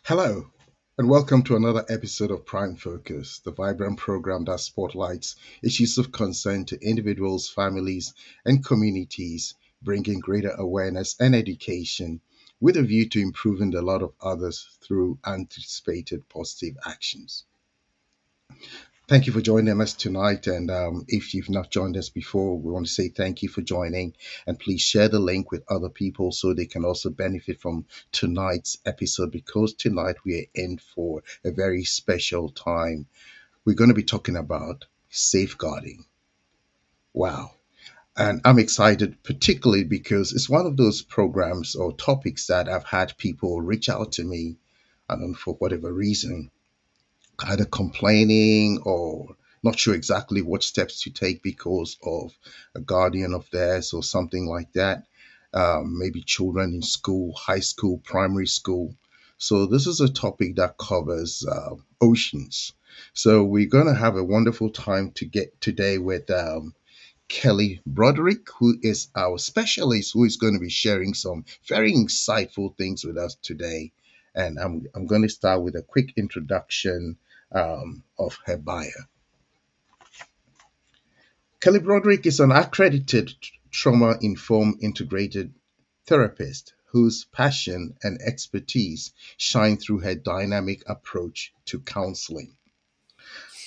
Hello, and welcome to another episode of Prime Focus, the vibrant program that spotlights issues of concern to individuals, families, and communities, bringing greater awareness and education with a view to improving the lot of others through anticipated positive actions. Thank you for joining us tonight. And if you've not joined us before, we want to say thank you for joining. And please share the link with other people so they can also benefit from tonight's episode because tonight we are in for a very special time. We're going to be talking about safeguarding. Wow. And I'm excited, particularly because it's one of those programs or topics that I've had people reach out to me, and for whatever reason either complaining or not sure exactly what steps to take because of a guardian of theirs or something like that. Maybe children in school, high school, primary school. So, this is a topic that covers oceans. So, we're going to have a wonderful time to get today with Kelly Broderick, who is our specialist, who is going to be sharing some very insightful things with us today. And I'm going to start with a quick introduction of her bio. Kelly Broderick is an accredited trauma informed integrated therapist whose passion and expertise shine through her dynamic approach to counseling.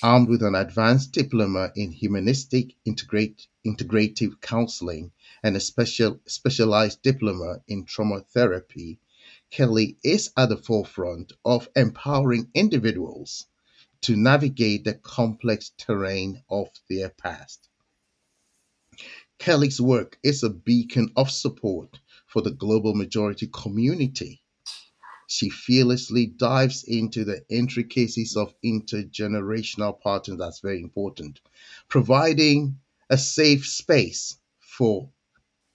Armed with an advanced diploma in humanistic integrative counseling and a specialized diploma in trauma therapy, Kelly is at the forefront of empowering individuals to navigate the complex terrain of their past. Kelly's work is a beacon of support for the global majority community. She fearlessly dives into the intricacies of intergenerational patterns, that's very important, providing a safe space for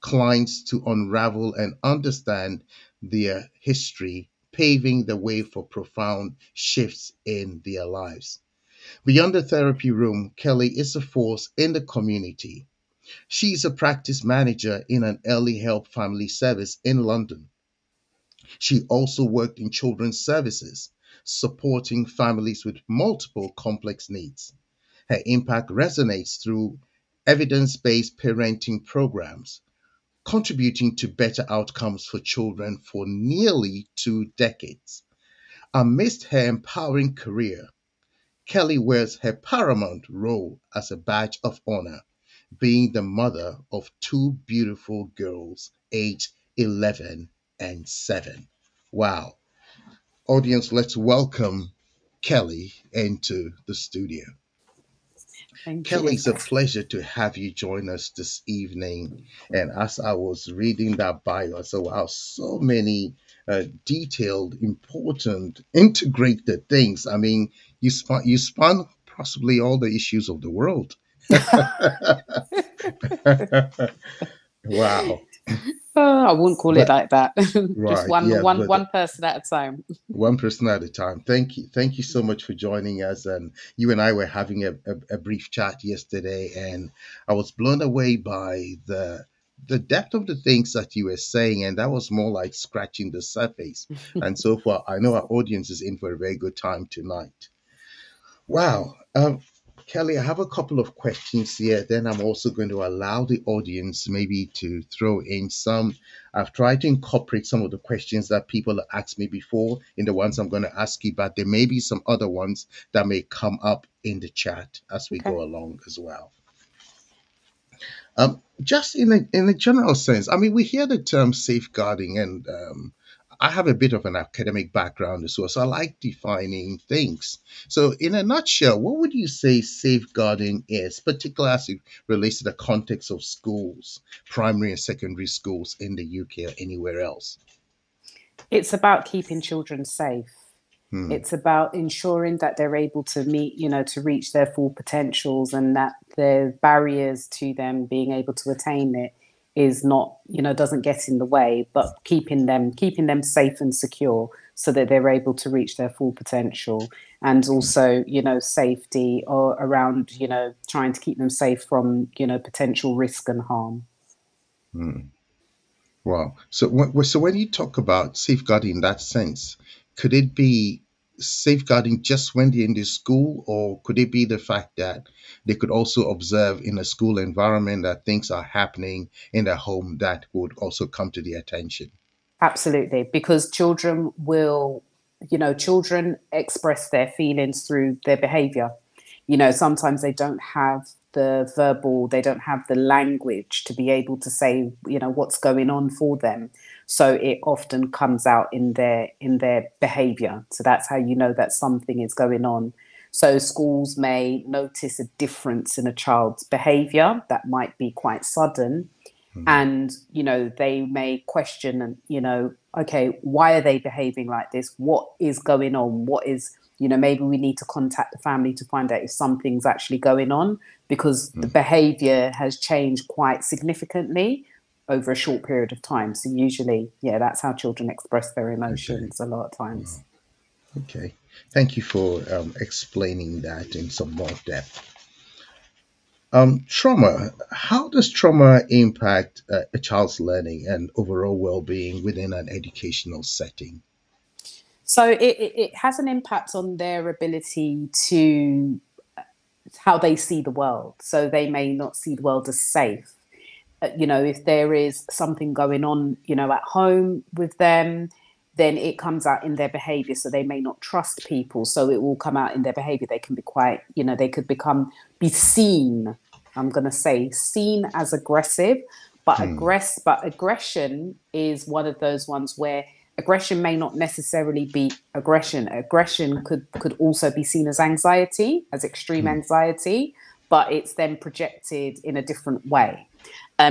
clients to unravel and understand their history, paving the way for profound shifts in their lives. Beyond the therapy room, Kelly is a force in the community. She is a practice manager in an early help family service in London. She also worked in children's services, supporting families with multiple complex needs. Her impact resonates through evidence based parenting programs, contributing to better outcomes for children for nearly 2 decades. Amidst her empowering career, Kelly wears her paramount role as a badge of honor, being the mother of two beautiful girls aged 11 and 7. Wow. Audience, let's welcome Kelly into the studio. Thank Kelly, you. it's a pleasure to have you join us this evening. And as I was reading that bio, I said, wow, so many detailed, important, integrated things. I mean, you spun possibly all the issues of the world. Wow. I wouldn't call it But like that. Just right, one, yeah, one, but one person at a time. one person at a time. Thank you so much for joining us. And you and I were having a brief chat yesterday, and I was blown away by the depth of the things that you were saying, and that was more like scratching the surface. And so far, I know our audience is in for a very good time tonight. Wow. Kelly, I have a couple of questions here. Then I'm also going to allow the audience maybe to throw in some. I've tried to incorporate some of the questions that people have asked me before in the ones I'm going to ask you, but there may be some other ones that may come up in the chat as we Okay. go along as well. Just in a general sense, I mean, we hear the term safeguarding, and I have a bit of an academic background as well, so I like defining things. So, in a nutshell, what would you say safeguarding is, particularly as it relates to the context of schools, primary and secondary schools in the UK or anywhere else? It's about keeping children safe. Hmm. It's about ensuring that they're able to meet, to reach their full potentials and that the barriers to them being able to attain it is not, doesn't get in the way, but keeping them safe and secure so that they're able to reach their full potential. And also, safety or around, trying to keep them safe from, potential risk and harm. Hmm. Wow. So, so when you talk about safeguarding in that sense, could it be safeguarding just when they're in the school, or could it be the fact that they could also observe in a school environment that things are happening in their home that would also come to their attention? Absolutely, because children will, children express their feelings through their behavior. Sometimes they don't have they don't have the language to be able to say, what's going on for them. So it often comes out in their behavior. So that's how you know that something is going on. So schools may notice a difference in a child's behavior that might be quite sudden, Mm, and they may question, and okay, why are they behaving like this, what is going on, what is, maybe we need to contact the family to find out if something's actually going on, because the mm, behavior has changed quite significantly over a short period of time. So usually, yeah, that's how children express their okay. emotions a lot of times. Wow. Okay. Thank you for explaining that in some more depth. Trauma. How does trauma impact a child's learning and overall well-being within an educational setting? So it has an impact on their ability to how they see the world. So they may not see the world as safe. If there is something going on, at home with them, then it comes out in their behavior. So they may not trust people. So it will come out in their behavior. They can be quite, they could be seen. I'm going to say seen as aggressive, Hmm. but aggression is one of those ones where aggression may not necessarily be aggression. Aggression could also be seen as anxiety, as extreme Hmm. anxiety, but it's then projected in a different way.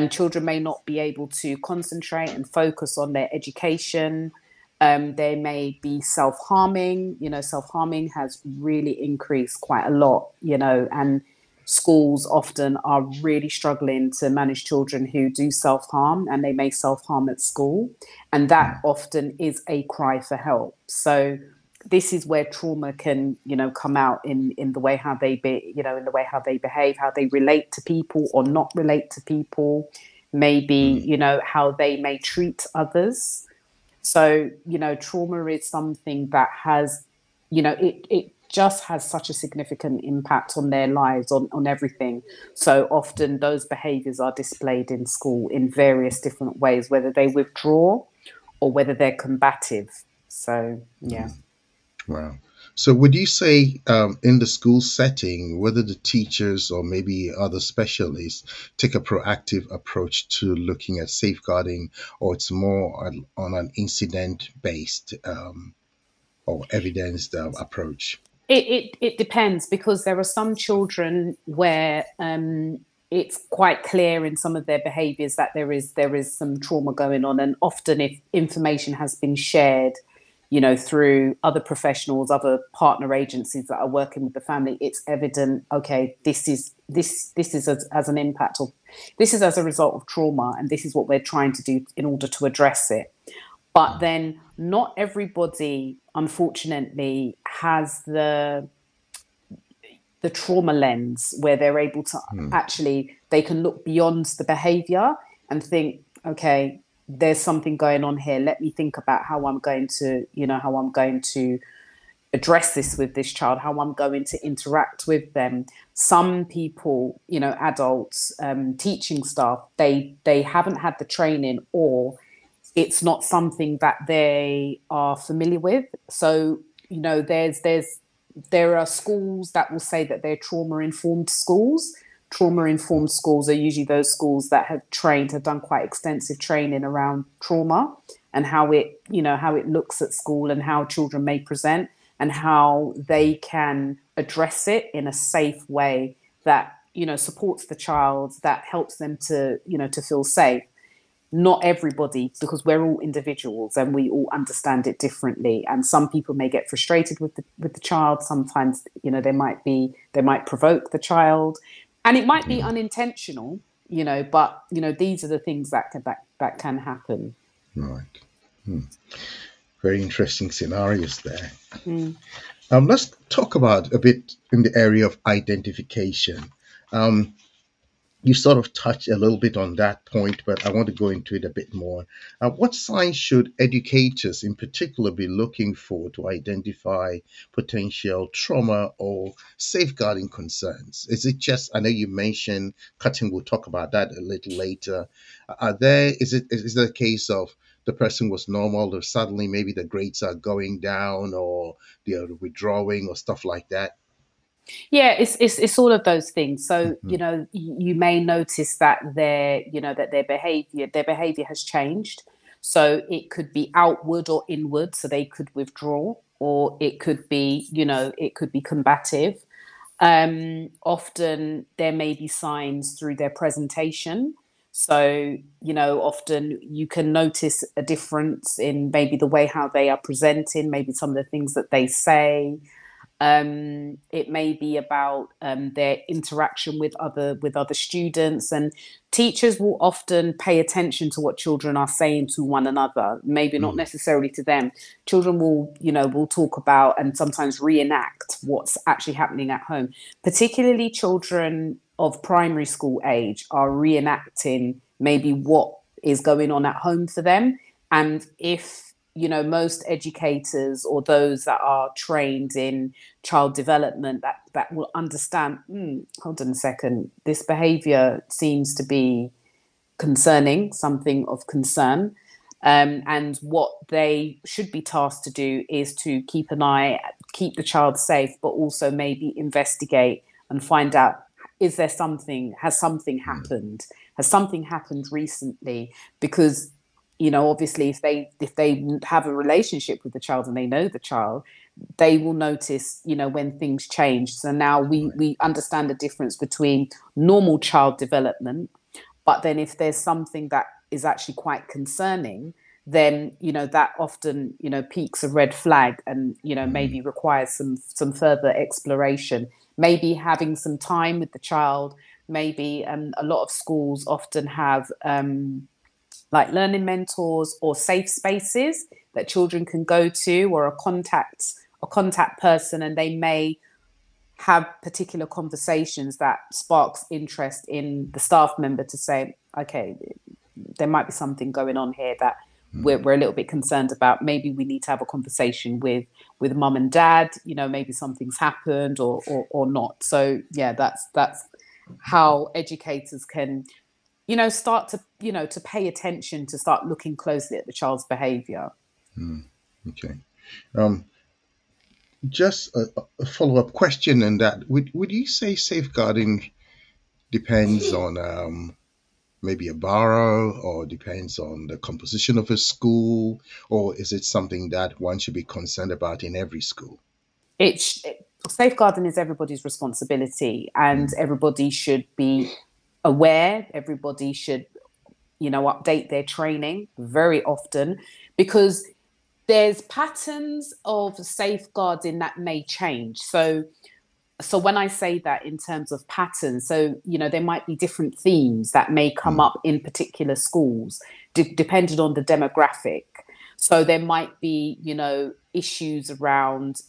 Children may not be able to concentrate and focus on their education. They may be self-harming. Self-harming has really increased quite a lot, and schools often are really struggling to manage children who do self-harm, and they may self-harm at school. And that Hmm. often is a cry for help. So this is where trauma can, come out in the way how they be, in the way how they behave, how they relate to people or not relate to people, maybe, Hmm. how they may treat others. So, trauma is something that has, it just has such a significant impact on their lives, on everything. So often those behaviors are displayed in school in various different ways, whether they withdraw or whether they're combative. So, yeah. Wow. So, would you say in the school setting, whether the teachers or maybe other specialists take a proactive approach to looking at safeguarding, or it's more on an incident based or evidence approach? It depends, because there are some children where it's quite clear in some of their behaviours that there is some trauma going on, and often if information has been shared, through other professionals, other partner agencies that are working with the family, it's evident. Okay, this is as an impact, or this is as a result of trauma, and this is what we're trying to do in order to address it. But then not everybody, unfortunately, has the trauma lens where they're able to Hmm. actually, they can look beyond the behavior and think, okay, there's something going on here. Let me think about how I'm going to, how I'm going to address this with this child, how I'm going to interact with them. Some people, adults, teaching staff, they haven't had the training, or it's not something that they are familiar with. So, there are schools that will say that they're trauma informed schools. Trauma informed schools are usually those schools that have done quite extensive training around trauma, and how it looks at school, and how children may present, and how they can address it in a safe way that, supports the child, that helps them to feel safe. Not everybody, because we're all individuals and we all understand it differently, and some people may get frustrated with the child. Sometimes, they might provoke the child, and it might be Hmm. unintentional, but these are the things that can happen. Right. Hmm. Very interesting scenarios there. Mm. Let's talk about a bit in the area of identification. Um, You sort of touched a little bit on that point, but I want to go into it a bit more. What signs should educators in particular be looking for to identify potential trauma or safeguarding concerns? Is it just, I know you mentioned cutting, we'll talk about that a little later. Is it a case of the person was normal, or suddenly maybe the grades are going down or they're withdrawing or stuff like that? Yeah, it's all of those things. So, Mhm. you may notice that their behavior has changed. So it could be outward or inward, so they could withdraw, or it could be combative. Often there may be signs through their presentation. So, often you can notice a difference in maybe the way how they are presenting, maybe some of the things that they say. It may be about their interaction with other students, and teachers will often pay attention to what children are saying to one another. Maybe not Mm, necessarily to them. Children will talk about and sometimes reenact what's actually happening at home. Particularly children of primary school age are reenacting maybe what is going on at home for them, and if most educators or those that are trained in child development that will understand, hold on a second, this behavior seems to be concerning, something of concern. And what they should be tasked to do is to keep an eye, keep the child safe, but also maybe investigate and find out, is there something, mm, has something happened recently? Because obviously if they have a relationship with the child and they know the child, they will notice when things change. So now we right. we understand the difference between normal child development, but then if there's something that is actually quite concerning, then that often peaks a red flag, and Mm, maybe requires some further exploration. Maybe having some time with the child. Maybe a lot of schools often have like learning mentors or safe spaces that children can go to, or a contact person, and they may have particular conversations that sparks interest in the staff member to say, okay, there might be something going on here that we're, mm. we're a little bit concerned about. Maybe we need to have a conversation with mum and dad. Maybe something's happened, or not. So yeah, that's how educators can start to pay attention, to start looking closely at the child's behavior. Okay. Um, just a follow-up question on that. Would you say safeguarding depends on maybe a borough or depends on the composition of a school, or is it something that one should be concerned about in every school? Safeguarding is everybody's responsibility, and Mm, everybody should be aware. Everybody should update their training very often, because there's patterns of safeguarding that may change. So when I say that in terms of patterns, so there might be different themes that may come mm, up in particular schools, depending on the demographic. So there might be issues around,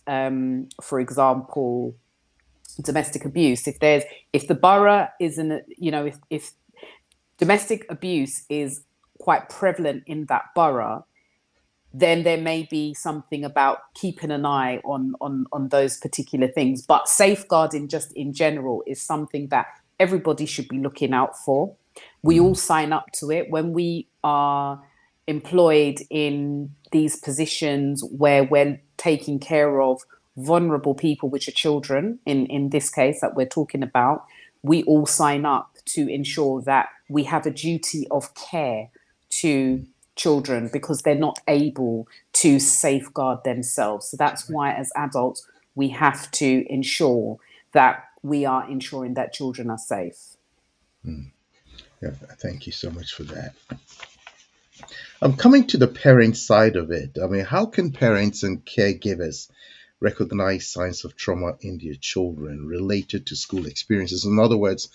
for example, domestic abuse. If the borough isn't, if domestic abuse is quite prevalent in that borough, then there may be something about keeping an eye on those particular things. But safeguarding just in general is something that everybody should be looking out for. We all mm, sign up to it when we are employed in these positions where we're taking care of vulnerable people, which are children in this case that we're talking about. We all sign up to ensure that we have a duty of care to children, because they're not able to safeguard themselves. So that's why, as adults, we have to ensure that we are ensuring that children are safe. mm. Yeah, thank you so much for that. I'm coming to the parent side of it. I mean, how can parents and caregivers recognize signs of trauma in their children related to school experiences? In other words,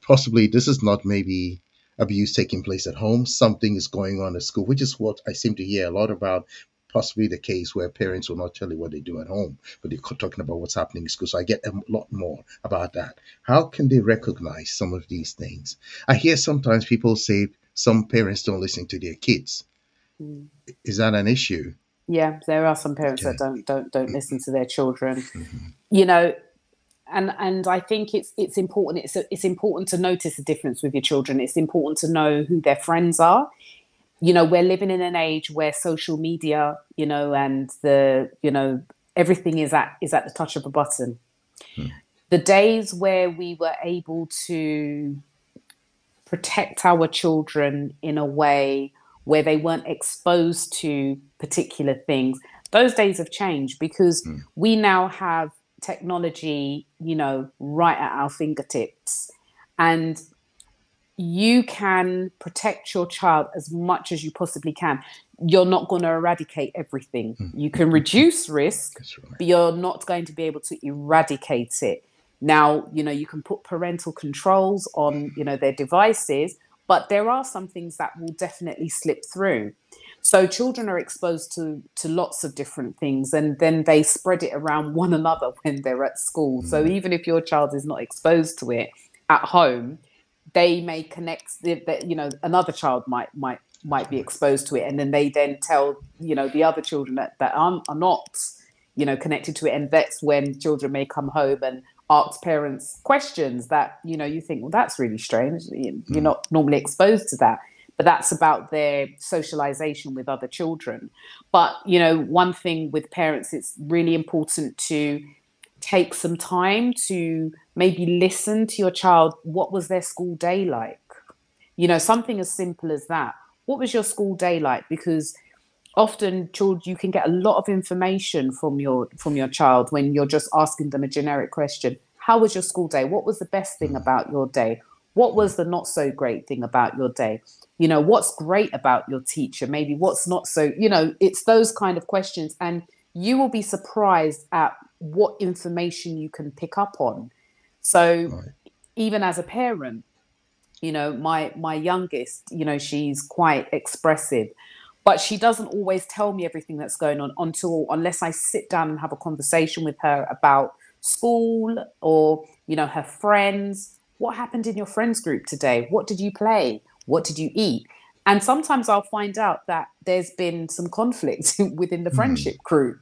possibly this is not maybe abuse taking place at home, something is going on at school, which is what I seem to hear a lot about. possibly the case where parents will not tell you what they do at home, but they're talking about what's happening in school. So I get a lot more about that. How can they recognize some of these things? I hear sometimes people say some parents don't listen to their kids. Mm. Is that an issue? Yeah, there are some parents that Okay. don't listen to their children. Hmm. You know, and I think it's important. It's important to notice the difference with your children. It's important to know who their friends are. You know, we're living in an age where social media, you know, and everything is at the touch of a button. The days where we were able to protect our children in a way where they weren't exposed to particular things, those days have changed because we now have technology, you know, right at our fingertips. And you can protect your child as much as you possibly can. You're not going to eradicate everything. You can reduce risk, That's right. but you're not going to be able to eradicate it. Now, you know, you can put parental controls on, you know, their devices, but there are some things that will definitely slip through. So children are exposed to lots of different things, and then they spread it around one another when they're at school. So even if your child is not exposed to it at home, they may connect that, you know, another child might be exposed to it, and then they then tell, you know, the other children that are not, you know, connected to it. And that's when children may come home and ask parents questions that, you know, you think, well, that's really strange, you're not normally exposed to that, but that's about their socialization with other children. But, you know, one thing with parents, it's really important to take some time to maybe listen to your child. What was their school day like? You know, something as simple as that. What was your school day like? Because often children, you can get a lot of information from your child when you're just asking them a generic question. How was your school day? What was the best thing about your day? What was the not so great thing about your day? You know, what's great about your teacher? Maybe what's not so, you know, it's those kind of questions. And you will be surprised at what information you can pick up on. So Right. even as a parent, you know, my youngest, you know, she's quite expressive, but she doesn't always tell me everything that's going on unless I sit down and have a conversation with her about school or, you know, her friends. What happened in your friends group today? What did you play? What did you eat? And sometimes I'll find out that there's been some conflict within the friendship group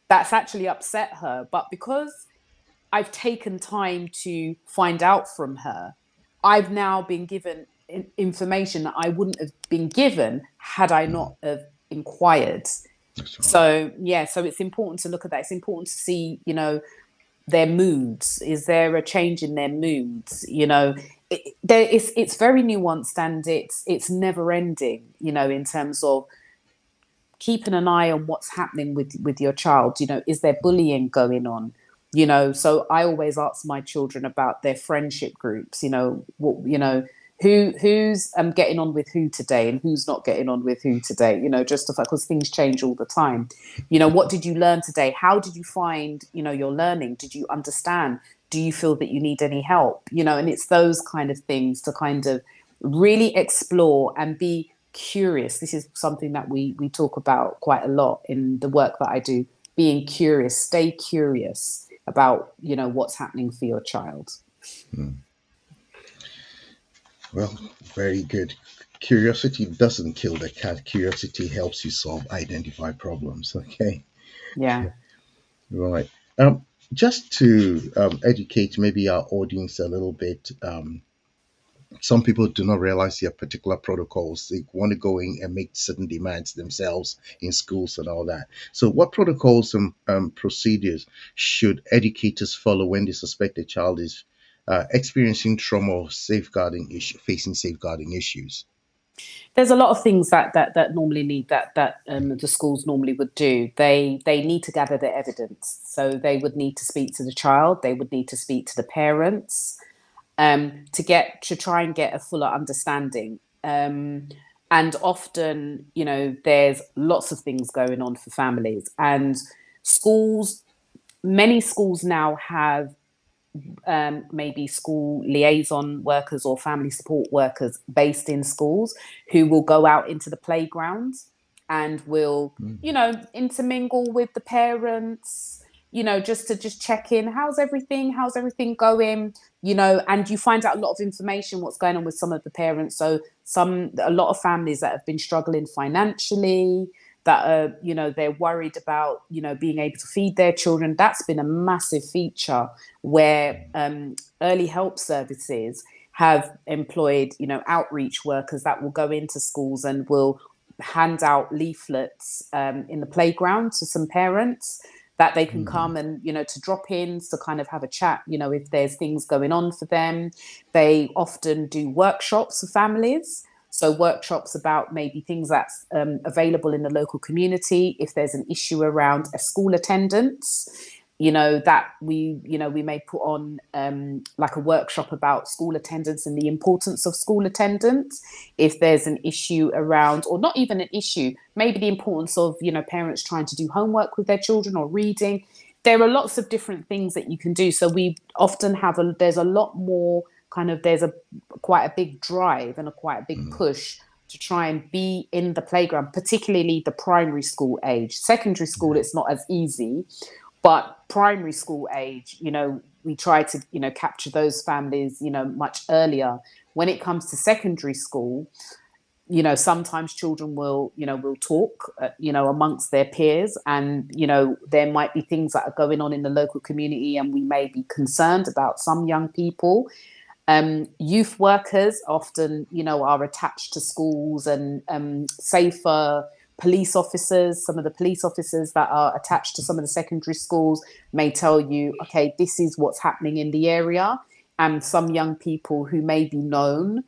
that's actually upset her. But because I've taken time to find out from her, I've now been given information that I wouldn't have been given had I not have inquired. That's right. So yeah, so it's important to look at that. It's important to see, you know, their moods. Is there a change in their moods? You know, it's very nuanced, and it's never ending. You know, in terms of keeping an eye on what's happening with your child. You know, is there bullying going on? You know, so I always ask my children about their friendship groups. You know, what, you know, who's getting on with who today, and who's not getting on with who today. You know, just because things change all the time. You know, what did you learn today? How did you find, you know, your learning? Did you understand? Do you feel that you need any help? You know, and it's those kind of things to kind of really explore and be curious. This is something that we talk about quite a lot in the work that I do. Being curious, stay curious about, you know, what's happening for your child. Well, very good. Curiosity doesn't kill the cat. Curiosity helps you identify problems. Okay. Yeah. Right. Just to educate maybe our audience a little bit, some people do not realize there are particular protocols. They want to go in and make certain demands themselves in schools and all that. So, what protocols and procedures should educators follow when they suspect a child is experiencing trauma or facing safeguarding issues? There's a lot of things that normally need that the schools normally would do. They need to gather the evidence. So they would need to speak to the child, they would need to speak to the parents, to try and get a fuller understanding. And often, you know, there's lots of things going on for families, and schools. Many schools now have maybe school liaison workers or family support workers based in schools who will go out into the playgrounds and will, intermingle with the parents, just to just check in. How's everything going? And you find out a lot of information, what's going on with some of the parents. So a lot of families that have been struggling financially, that are, they're worried about, being able to feed their children. That's been a massive feature where early help services have employed, outreach workers that will go into schools and will hand out leaflets in the playground to some parents, that they can come and, to drop in, to kind of have a chat, if there's things going on for them. They often do workshops for families. So workshops about maybe things that's available in the local community. If there's an issue around a school attendance, that we may put on like a workshop about school attendance and the importance of school attendance. If there's an issue around, or not even an issue, maybe the importance of, parents trying to do homework with their children or reading. There are lots of different things that you can do. So we often there's a lot more there's quite a big drive and quite a big push to try and be in the playground, particularly the primary school age. Secondary school, it's not as easy, but primary school age, we try to, capture those families, much earlier. When it comes to secondary school, sometimes children will talk, amongst their peers, and, there might be things that are going on in the local community, and we may be concerned about some young people. Youth workers often, are attached to schools, and safer police officers, some of the police officers that are attached to some of the secondary schools may tell you, okay, this is what's happening in the area. And some young people who may be known,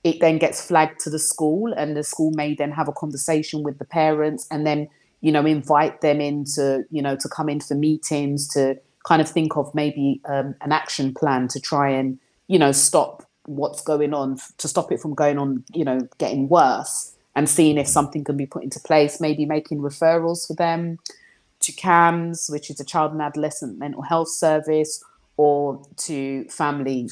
it then gets flagged to the school, and the school may then have a conversation with the parents, and then, invite them into, to come in for meetings, to kind of think of maybe an action plan to try and, stop what's going on, to stop it from going on, getting worse, and seeing if something can be put into place, maybe making referrals for them to CAMS, which is a child and adolescent mental health service, or to family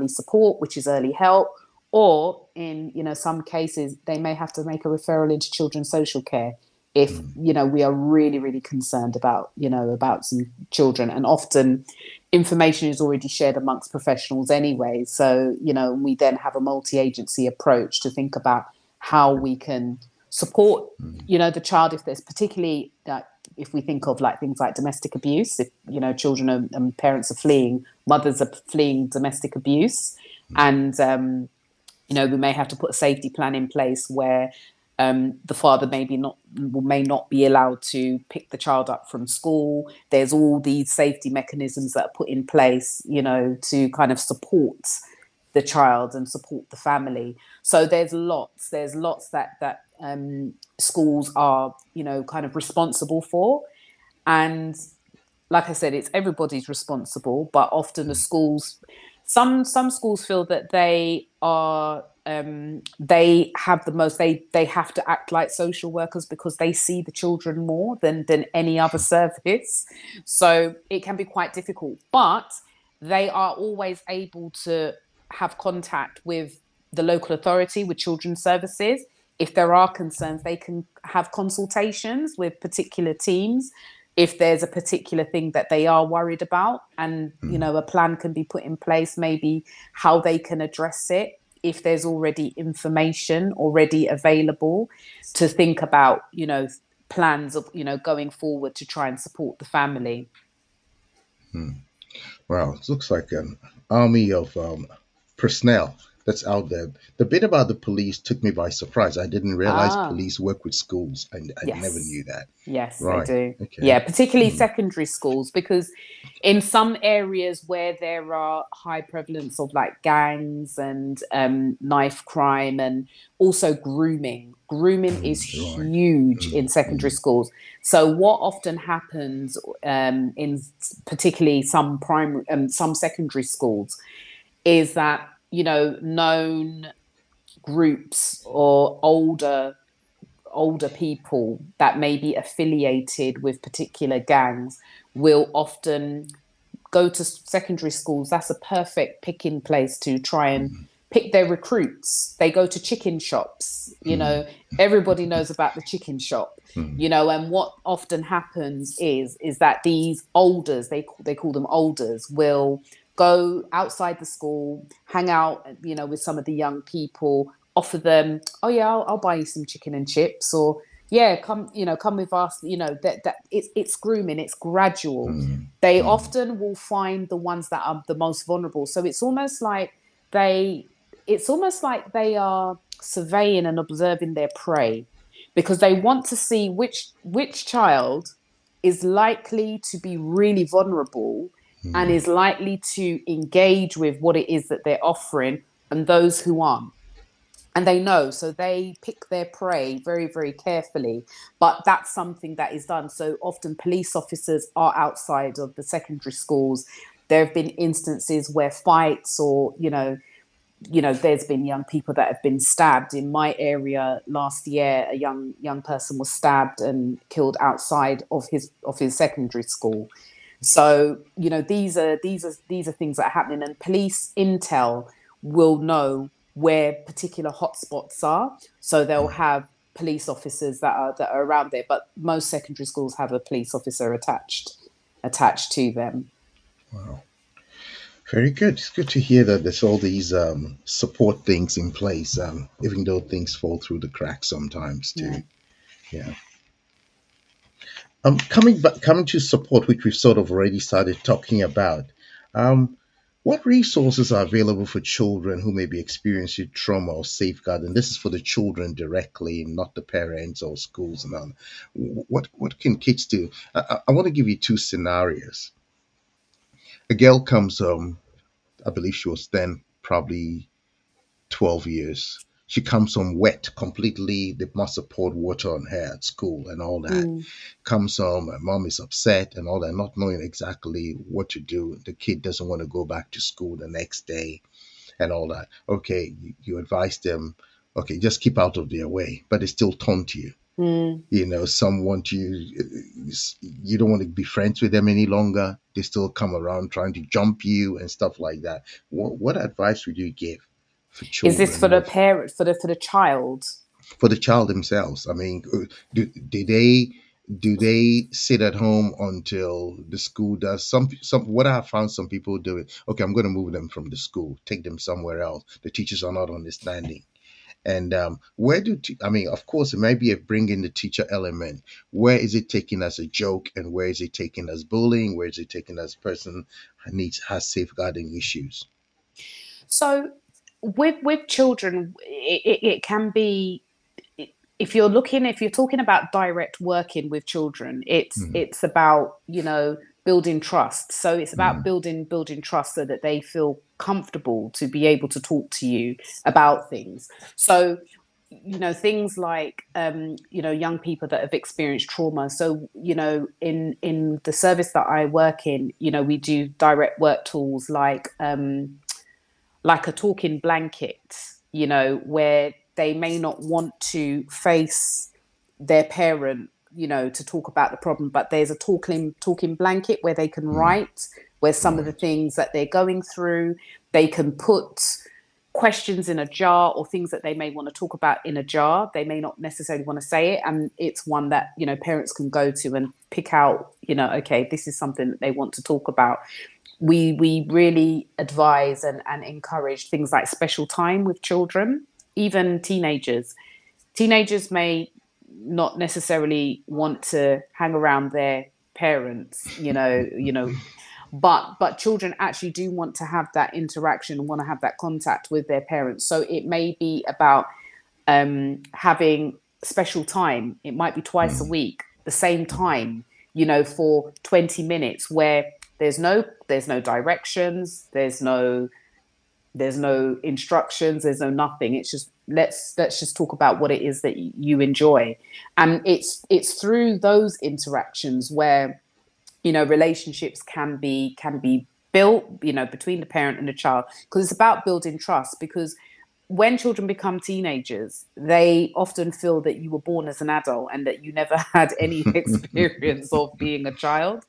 support, which is early help, or in, some cases, they may have to make a referral into children's social care if, we are really, really concerned about, about some children. And often information is already shared amongst professionals anyway. So, we then have a multi-agency approach to think about how we can support, the child, if there's particularly, if we think of like things like domestic abuse, if, children and parents are fleeing, mothers are fleeing domestic abuse. And, we may have to put a safety plan in place where the father may not be allowed to pick the child up from school. There's all these safety mechanisms that are put in place, to kind of support the child and support the family. So there's lots that schools are, kind of responsible for. And like I said, it's everybody's responsible, but often the schools, some schools feel that they are, they have the most, they have to act like social workers because they see the children more than any other service. So it can be quite difficult, but they are always able to have contact with the local authority, with children's services. If there are concerns, they can have consultations with particular teams if there's a particular thing that they are worried about, and a plan can be put in place, maybe how they can address it if there's already information already available, to think about plans of going forward to try and support the family. Wow, it looks like an army of personnel that's out there. The bit about the police took me by surprise. I didn't realize police work with schools. I never Yes. knew that. Yes, they Right. do. Okay. Yeah, particularly secondary schools, because in some areas where there are high prevalence of like gangs and knife crime, and also grooming is Right. huge in secondary schools. So what often happens in particularly some some secondary schools is that known groups or older people that may be affiliated with particular gangs will often go to secondary schools. That's a perfect picking place to try and pick their recruits. They go to chicken shops. Everybody knows about the chicken shop. And what often happens is that these olders, they call them olders, will go outside the school, hang out, with some of the young people, offer them, oh yeah, I'll buy you some chicken and chips, or yeah, come with us. That it's grooming, it's gradual. They often will find the ones that are the most vulnerable. So it's almost like they are surveying and observing their prey, because they want to see which child is likely to be really vulnerable and is likely to engage with what it is that they're offering, and those who aren't. And they know, so they pick their prey very, very carefully. But that's something that is done. So often police officers are outside of the secondary schools. There have been instances where fights, or there's been young people that have been stabbed. In my area last year, a young person was stabbed and killed outside of his secondary school. So these are things that are happening, and police intel will know where particular hotspots are. So they'll have police officers that are around there. But most secondary schools have a police officer attached to them. Wow. Very good. It's good to hear that there's all these support things in place, even though things fall through the cracks sometimes too. Yeah. Coming to support, which we've sort of already started talking about. What resources are available for children who may be experiencing trauma or safeguarding? This is for the children directly, not the parents or schools and all. What can kids do? I want to give you two scenarios. A girl comes home. I believe she was then probably 12 years. She comes home wet completely. They must have poured water on her at school and all that. Comes home, her mom is upset and all that, not knowing exactly what to do. The kid doesn't want to go back to school the next day and all that. Okay, you advise them, okay, just keep out of their way, but they still taunt you. Some want you don't want to be friends with them any longer. They still come around trying to jump you and stuff like that. What advice would you give for Is this for children? the parent, for the child? For the child themselves? I mean, do they sit at home until the school does some? What I have found some people doing. Okay, I'm going to move them from the school, take them somewhere else. The teachers are not understanding. And where I mean, of course, it might be a bring in the teacher element. Where is it taken as a joke, and where is it taken as bullying? Where is it taken as person has safeguarding issues? So with children, it can be, if you're talking about direct working with children, it's about building trust. So it's about building trust so that they feel comfortable to be able to talk to you about things. So things like young people that have experienced trauma. So in the service that I work in, we do direct work tools like a talking blanket, where they may not want to face their parent, to talk about the problem, but there's a talking blanket where they can write, where some of the things that they're going through, they can put questions in a jar, or things that they may want to talk about in a jar. They may not necessarily want to say it, and it's one that parents can go to and pick out, okay, this is something that they want to talk about. We really advise and encourage things like special time with children, even teenagers. Teenagers may not necessarily want to hang around their parents, but children actually do want to have that interaction and want to have that contact with their parents. So it may be about having special time. It might be twice a week, the same time, for 20 minutes, where there's no directions, there's no instructions, there's no nothing. It's just let's just talk about what it is that you enjoy. And it's through those interactions where relationships can be built, between the parent and the child, because it's about building trust. Because when children become teenagers, they often feel that you were born as an adult and that you never had any experience of being a child.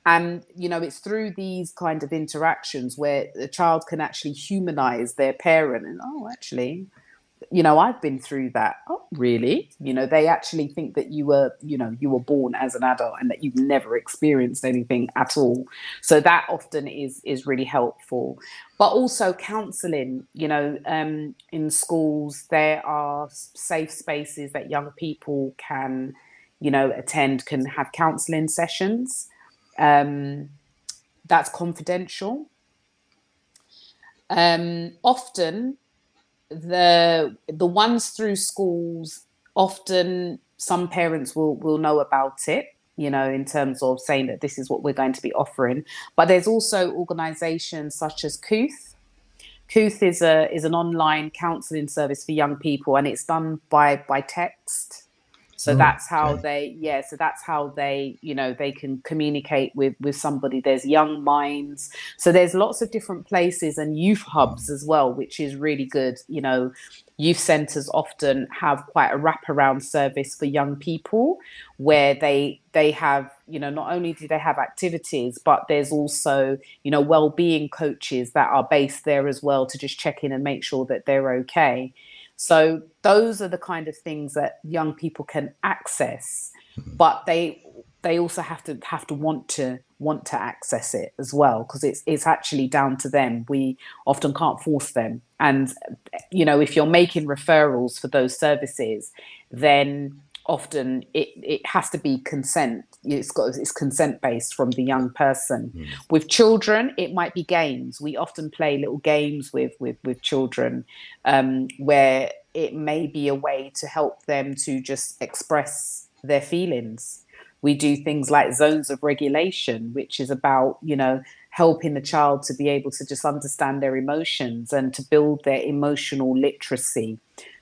And, it's through these kind of interactions where the child can actually humanize their parent and, oh, actually, I've been through that. Oh, really? They actually think that you were born as an adult and that you've never experienced anything at all. So that often is really helpful. But also counseling, in schools, there are safe spaces that young people can, attend, can have counseling sessions. That's confidential. Often the ones through schools, often some parents will know about it, in terms of saying that this is what we're going to be offering. But there's also organizations such as Kooth. Kooth is an online counseling service for young people, and it's done by text. So Oh, that's how okay. they they can communicate with somebody. There's Young Minds. So there's lots of different places and youth hubs as well, which is really good. Youth centers often have quite a wraparound service for young people where they have, not only do they have activities, but there's also, well-being coaches that are based there as well to just check in and make sure that they're okay. So those are the kind of things that young people can access, but they also have to want to access it as well, because it's actually down to them. We often can't force them. And if you're making referrals for those services, then often it has to be consent. It's consent based from the young person. With children, it might be games. We often play little games with children, where it may be a way to help them to just express their feelings. We do things like zones of regulation, which is about, helping the child to be able to just understand their emotions and to build their emotional literacy.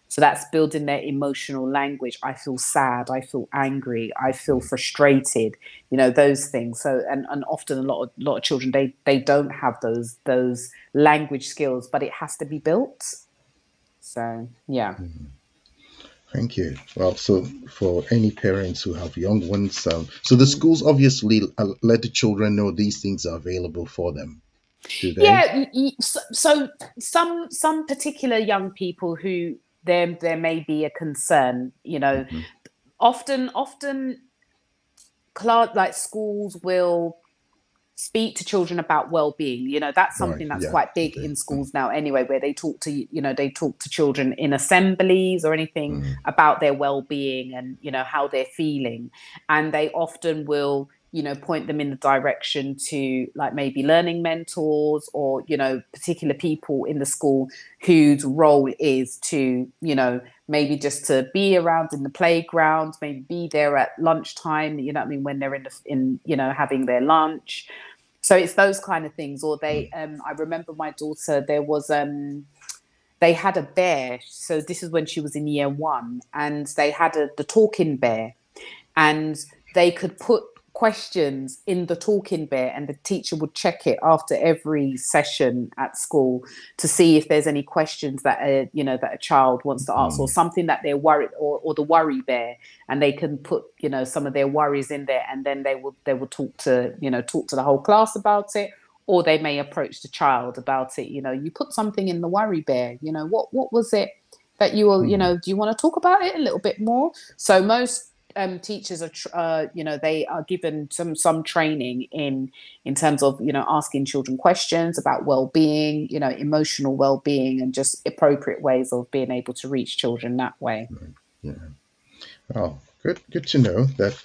So that's building their emotional language. I feel sad, I feel angry, I feel frustrated, those things. So and often a lot of children, they don't have those language skills, but it has to be built. So yeah. Thank you. Well, so for any parents who have young ones, so the schools obviously let the children know these things are available for them, do they? Yeah, so some particular young people who there may be a concern, Hmm. often class like schools will speak to children about well-being. That's Right. something that's Yeah. quite big Okay. in schools now anyway, where they talk to children in assemblies or anything Mm. about their well-being and how they're feeling. And they often will point them in the direction to like maybe learning mentors or particular people in the school whose role is to maybe just to be around in the playground, maybe be there at lunchtime, what I mean, when they're in having their lunch. So it's those kind of things. Or I remember my daughter, they had a bear. So this is when she was in year one, and they had the talking bear, and they could put questions in the talking bear, and the teacher would check it after every session at school to see if there's any questions that a child wants to ask, or Mm. something that they're worried, or the worry bear, and they can put some of their worries in there, and then they will talk to the whole class about it, or they may approach the child about it. You put something in the worry bear, what was it that you were, Mm. do you want to talk about it a little bit more? So most teachers are, they are given some training in terms of, asking children questions about well-being, emotional well-being, and just appropriate ways of being able to reach children that way. Yeah. Oh, good. Good to know that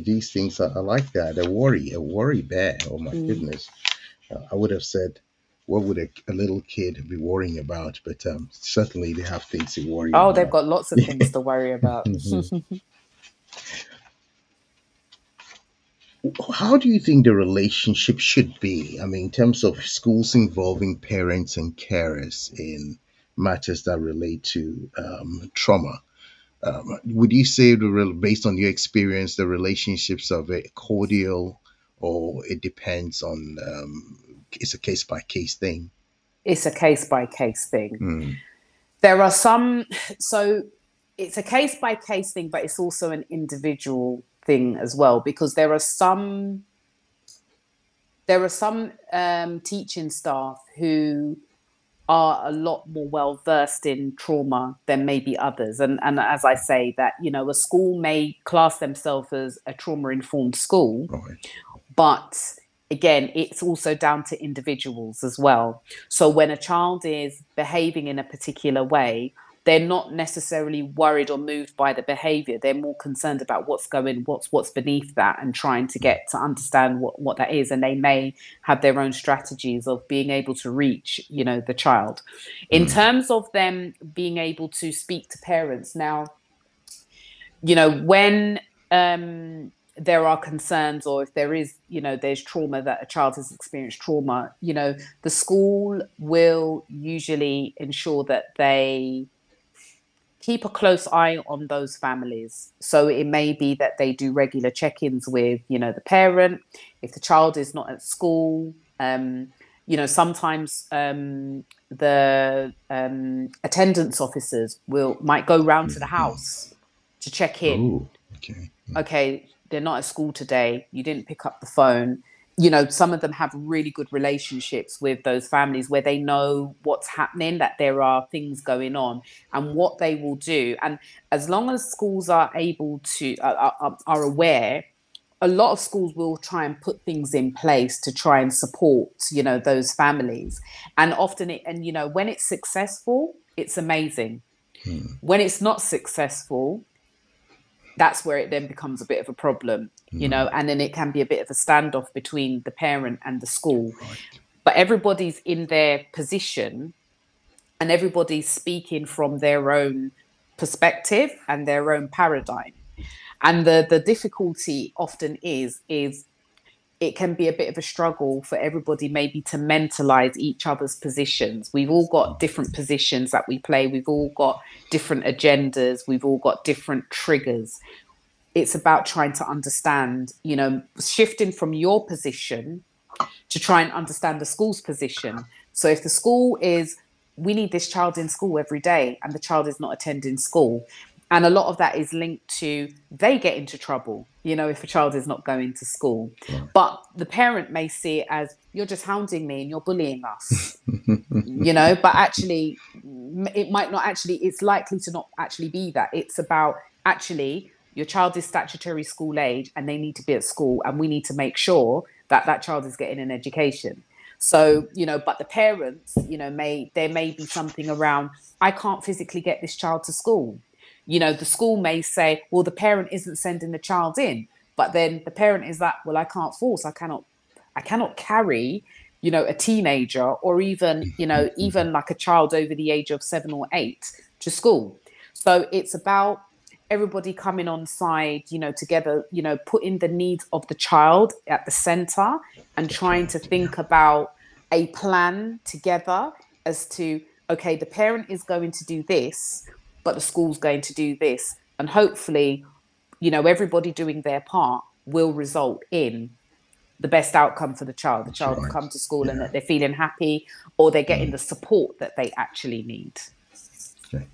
these things are like that. A worry bear. Oh my Mm. goodness. I would have said, what would a little kid be worrying about? But certainly they have things to worry Oh, they've about. got lots of things to worry about. Mhm. How do you think the relationship should be? I mean, in terms of schools involving parents and carers in matters that relate to trauma. Would you say, based on your experience, the relationships are very cordial, or it depends on, it's a case by case thing? It's a case by case thing. Mm. There are some, so it's a case by case thing, but it's also an individual thing as well, because there are some There are some teaching staff who are a lot more well versed in trauma than maybe others. And as I say, that, you know, a school may class themselves as a trauma informed school, Right. but again, it's also down to individuals as well. So when a child is behaving in a particular way, they're not necessarily worried or moved by the behavior. They're more concerned about what's beneath that, and trying to get to understand what that is. And they may have their own strategies of being able to reach, you know, the child. In Mm. terms of them being able to speak to parents now, you know, when there are concerns, or if there is, you know, there's trauma, that a child has experienced trauma, you know, the school will usually ensure that they keep a close eye on those families. So it may be that they do regular check-ins with, you know, the parent. If the child is not at school, you know, sometimes the attendance officers might go round to the house to check in. Oh, okay. Okay, they're not at school today. You didn't pick up the phone. You know, some of them have really good relationships with those families where they know what's happening, that there are things going on, and what they will do. And as long as schools are able to, are aware, a lot of schools will try and put things in place to try and support, you know, those families. And often you know, when it's successful, it's amazing. When it's not successful, that's where it then becomes a bit of a problem, you know, and then it can be a bit of a standoff between the parent and the school. Right. But everybody's in their position, and everybody's speaking from their own perspective and their own paradigm. And the difficulty often is it can be a bit of a struggle for everybody maybe to mentalize each other's positions. We've all got different positions that we play. We've all got different agendas. We've all got different triggers. It's about trying to understand, you know, shifting from your position to try and understand the school's position. So if the school is, we need this child in school every day, and the child is not attending school, and a lot of that is linked to they get into trouble, you know, if a child is not going to school. Right. But the parent may see it as, you're just hounding me and you're bullying us, you know, but actually it might not actually, it's likely to not actually be that. It's about, actually, your child is statutory school age and they need to be at school, and we need to make sure that that child is getting an education. So, you know, but the parents, you know, there may be something around, I can't physically get this child to school. You know, the school may say, well, the parent isn't sending the child in, but then the parent is like, well, I can't force, I cannot carry, you know, a teenager, or even, you know, even like a child over the age of 7 or 8 to school. So it's about everybody coming on side, you know, together, you know, putting the needs of the child at the center, and trying to think about a plan together as to, okay, the parent is going to do this, but the school's going to do this. And hopefully, you know, everybody doing their part will result in the best outcome for the child. The child will come to school and that they're feeling happy, or they're getting the support that they actually need. Okay.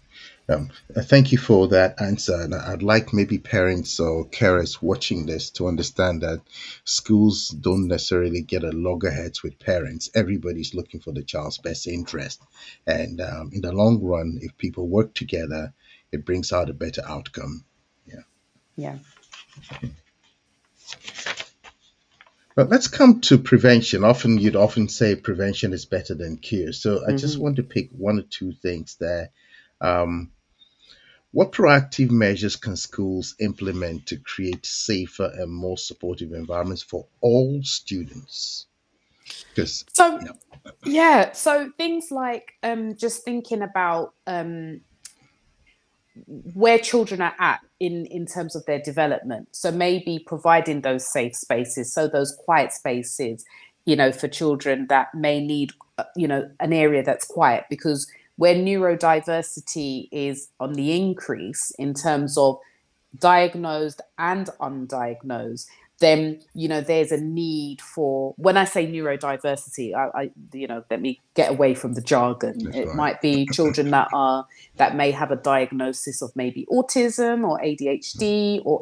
Thank you for that answer. And I'd like maybe parents or carers watching this to understand that schools don't necessarily get a loggerheads with parents. Everybody's looking for the child's best interest. And in the long run, if people work together, it brings out a better outcome. Yeah. Yeah. But let's come to prevention. You'd often say prevention is better than cure. So I just want to pick one or two things there. What proactive measures can schools implement to create safer and more supportive environments for all students? Because So, yeah, so things like just thinking about where children are at in terms of their development. So maybe providing those safe spaces, so those quiet spaces, you know, for children that may need, you know, an area that's quiet, because where neurodiversity is on the increase in terms of diagnosed and undiagnosed, then, you know, there's a need for, when I say neurodiversity, I you know, let me get away from the jargon. That's It right. might be children that may have a diagnosis of maybe autism or ADHD or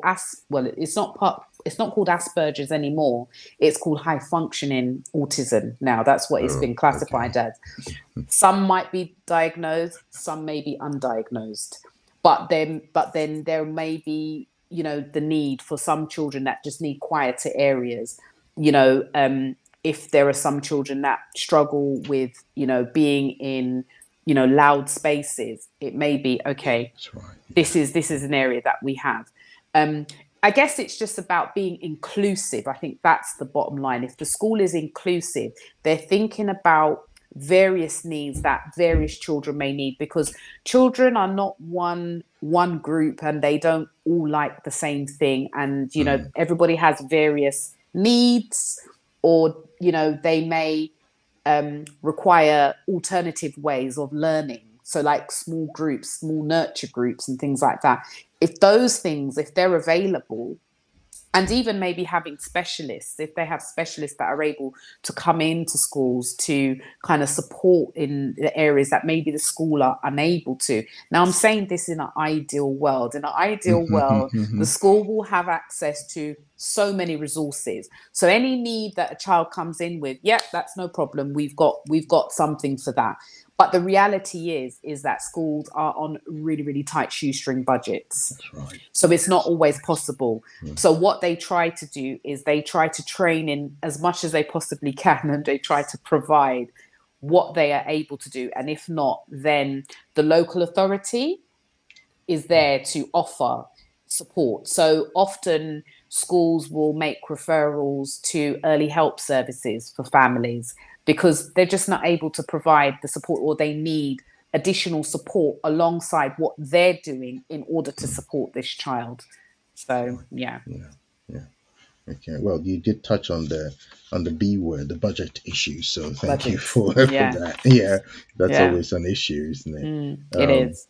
well, it's not part it's not called Asperger's anymore. It's called high functioning autism now. That's what it's Oh, been classified okay. as. Some might be diagnosed, some may be undiagnosed. But then there may be, the need for some children that just need quieter areas. If there are some children that struggle with, being in, loud spaces, it may be okay. That's right. This is an area that we have. Um, I guess it's just about being inclusive. I think that's the bottom line. If the school is inclusive, they're thinking about various needs that various children may need, because children are not one group and they don't all like the same thing, and everybody has various needs, or they may require alternative ways of learning, so like small groups, small nurture groups and things like that. If they're available, and even maybe having specialists, if they have specialists that are able to come into schools to kind of support in the areas that maybe the school are unable to. Now, I'm saying this in an ideal world. In an ideal world, the school will have access to so many resources. So any need that a child comes in with, that's no problem. We've got something for that. But the reality is that schools are on really, really tight shoestring budgets. That's right. So it's not always possible. So what they try to do is they try to train in as much as they possibly can, and they try to provide what they are able to do. And if not, then the local authority is there to offer support. So often schools will make referrals to early help services for families, because they're just not able to provide the support, or they need additional support alongside what they're doing in order to support this child. So Yeah. Okay. Well, you did touch on the B word, the budget issue. So thank you for that. Yeah, that's always an issue, isn't it? It is.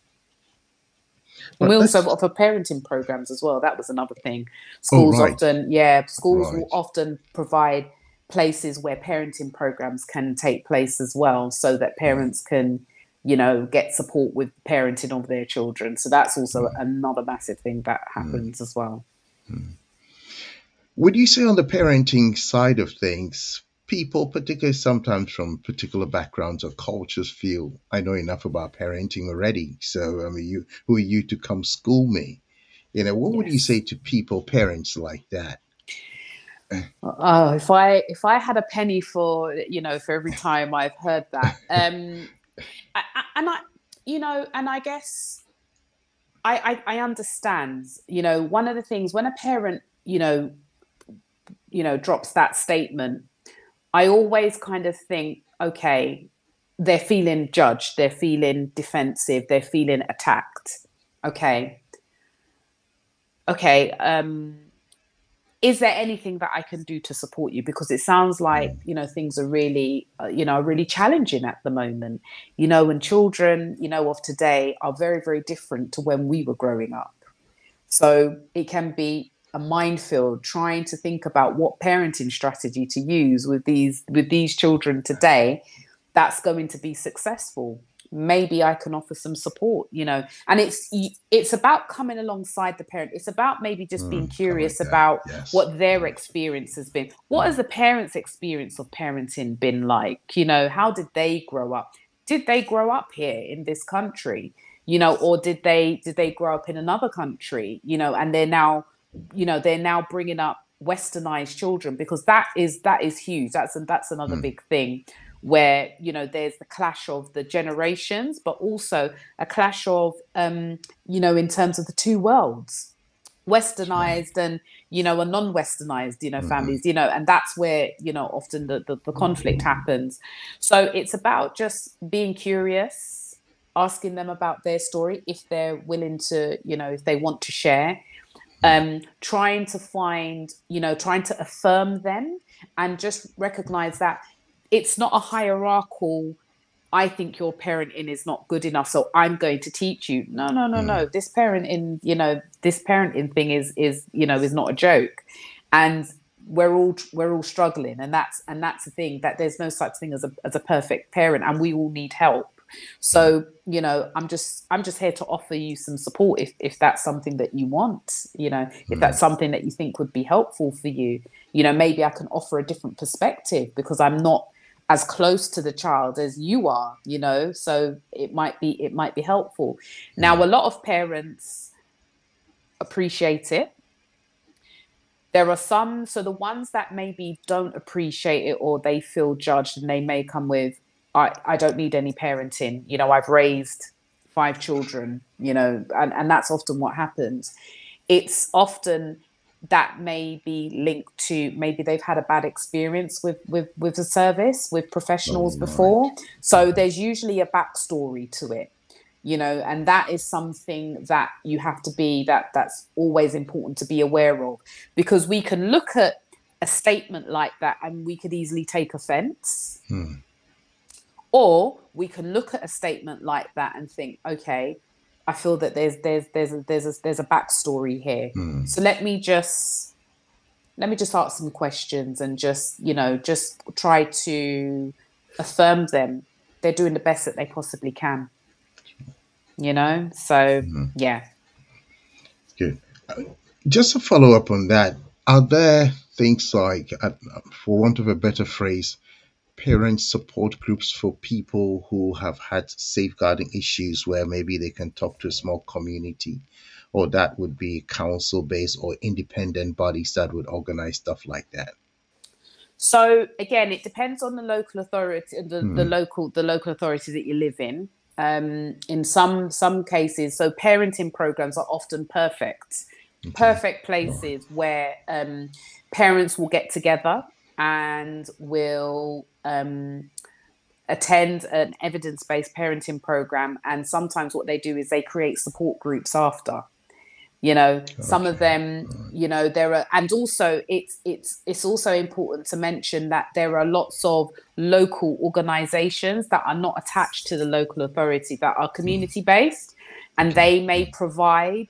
And But we also offer parenting programs as well. That was another thing. Schools will often provide places where parenting programs can take place as well, so that parents can, get support with parenting of their children. So that's also another massive thing that happens as well. Would you say on the parenting side of things, people, particularly sometimes from particular backgrounds or cultures, feel I know enough about parenting already? So I mean, who are you to come school me? What would you say to people, parents like that? Oh, if I had a penny for every time I've heard that, and I guess I understand. One of the things when a parent drops that statement, I always kind of think, okay, they're feeling judged, they're feeling defensive, they're feeling attacked. Okay. Is there anything that I can do to support you? Because it sounds like, things are really, really challenging at the moment, and children, of today are very, very different to when we were growing up. So it can be a minefield trying to think about what parenting strategy to use with these children today that's going to be successful. Maybe I can offer some support, and it's about coming alongside the parent. It's about maybe just being curious about what their experience has been. What has the parents' experience of parenting been like? How did they grow up? Did they grow up here in this country? Or did they grow up in another country? And they're now bringing up westernized children, because that is huge. That's another big thing, where there's the clash of the generations, but also a clash of in terms of the two worlds, westernized and a non-westernized families, and that's where often the conflict happens. So it's about just being curious, asking them about their story if they're willing to, if they want to share, trying to affirm them, and just recognize that it's not a hierarchical, I think your parenting is not good enough, so I'm going to teach you. No. This parenting thing is not a joke. And we're all struggling. And that's the thing, that there's no such thing as a perfect parent, and we all need help. So, you know, I'm just here to offer you some support if that's something that you want, you know, if that's something that you think would be helpful for you. You know, maybe I can offer a different perspective because I'm not as close to the child as you are, you know, so it might be helpful. Now, a lot of parents appreciate it. There are some, so the ones that maybe don't appreciate it or they feel judged, and they may come with, I don't need any parenting. You know, I've raised 5 children, you know, and that's often what happens. It's often that may be linked to maybe they've had a bad experience with the service, with All professionals right. before. So there's usually a backstory to it, you know, and that is something that you have to be, that's always important to be aware of, because we can look at a statement like that and we could easily take offense, or we can look at a statement like that and think, okay, I feel that there's a backstory here. So let me just ask some questions and just, you know, just try to affirm them. They're doing the best that they possibly can, you know? So, yeah. Good. Just to follow up on that, are there things like, for want of a better phrase, parent support groups for people who have had safeguarding issues where maybe they can talk to a small community, or that would be council based or independent bodies that would organize stuff like that? So again, it depends on the local authority, the local authority that you live in. In some cases, so parenting programs are often Okay. perfect places where parents will get together and will attend an evidence-based parenting program. And sometimes what they do is they create support groups after. You know, some of Okay. them, you know, there are, and also it's also important to mention that there are lots of local organizations that are not attached to the local authority, that are community based, and Okay. they may provide,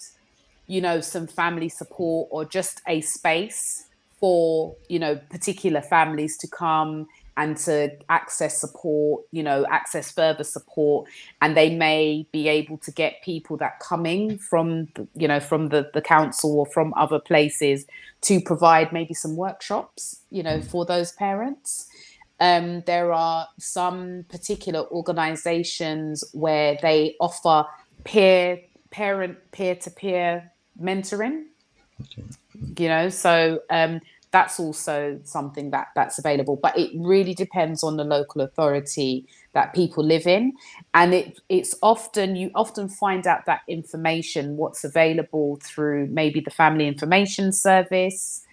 you know, some family support or just a space for, you know, particular families to come and to access support, you know, access further support. And they may be able to get people that coming from, you know, from the council or from other places to provide maybe some workshops, you know, for those parents. There are some particular organizations where they offer peer-to-peer mentoring, Okay. you know, so that's also something that's available, but it really depends on the local authority that people live in. And it's often, you often find out that information, what's available, through maybe the family information service.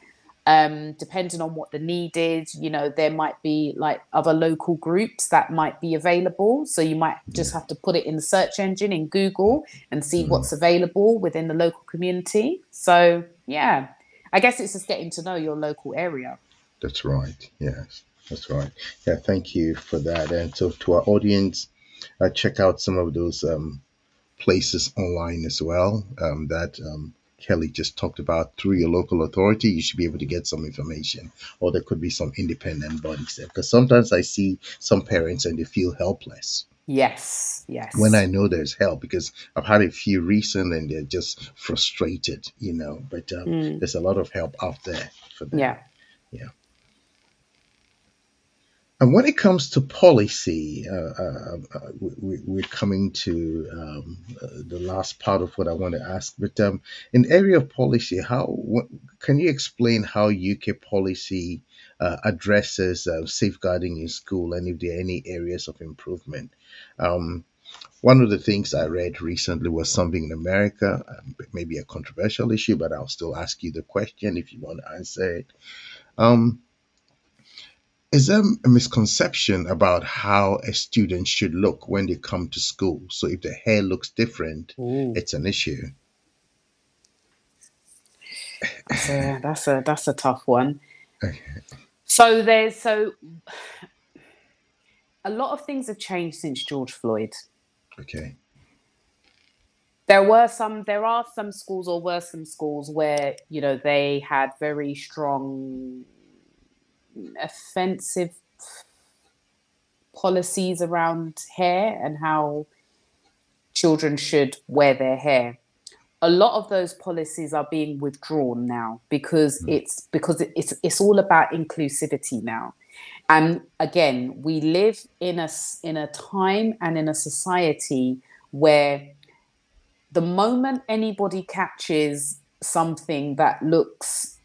Depending on what the need is, you know, there might be like other local groups that might be available. So you might just Yeah. have to put it in the search engine in Google and see what's available within the local community. So, yeah, I guess it's just getting to know your local area. That's right. Yes, that's right. Yeah, thank you for that. And so, to our audience, check out some of those places online as well that Kelly just talked about. Through your local authority, you should be able to get some information, or there could be some independent bodies there. Because sometimes I see some parents and they feel helpless Yes, when I yes. know there's help, because I've had a few recent and they're just frustrated, But Mm, there's a lot of help out there for them. yeah. Yeah. And when it comes to policy, we're coming to the last part of what I want to ask. But in area of policy, can you explain how UK policy addresses safeguarding in school, and if there are any areas of improvement? Um, One of the things I read recently was something in America, maybe a controversial issue, but I'll still ask you the question if you want to answer it. Um, is there a misconception about how a student should look when they come to school? So if the hair looks different, Ooh, it's an issue. that's a tough one. Okay. So a lot of things have changed since George Floyd. Okay. There are some schools, or were some schools, where, you know, they had very strong offensive policies around hair and how children should wear their hair. A lot of those policies are being withdrawn now because it's all about inclusivity now. And again, we live in a time and in a society where the moment anybody catches something that looks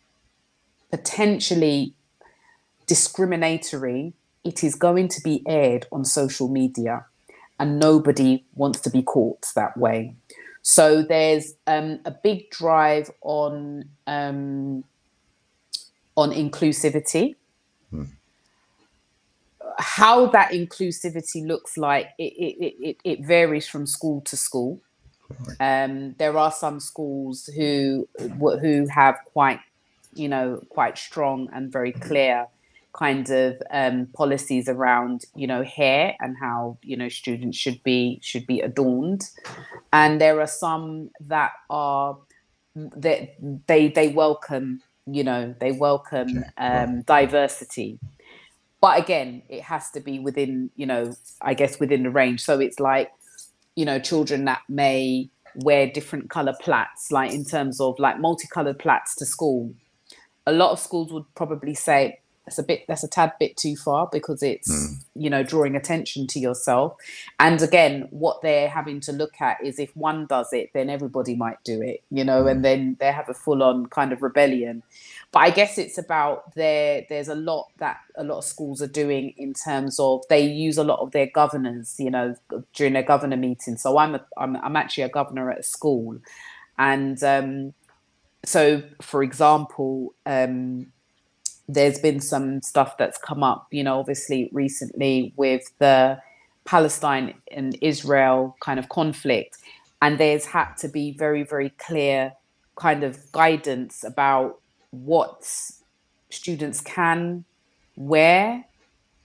potentially discriminatory, it is going to be aired on social media, and nobody wants to be caught that way. So there's a big drive on inclusivity. How that inclusivity looks like, it varies from school to school. There are some schools who have quite strong and very clear kind of policies around hair and how students should be adorned, and there are some that are that they welcome diversity. But again, it has to be within, I guess, within the range. So it's like, children that may wear different color plaits, like in terms of like multicolored plaits to school. A lot of schools would probably say that's a tad bit too far because it's, drawing attention to yourself. And again, what they're having to look at is if one does it, then everybody might do it, and then they have a full on kind of rebellion. But I guess it's about there's a lot that a lot of schools are doing in terms of they use a lot of their governors, during their governor meetings. So I'm actually a governor at a school. And so, for example, there's been some stuff that's come up, obviously recently with the Palestine and Israel kind of conflict. And there's had to be very, very clear kind of guidance about what students can wear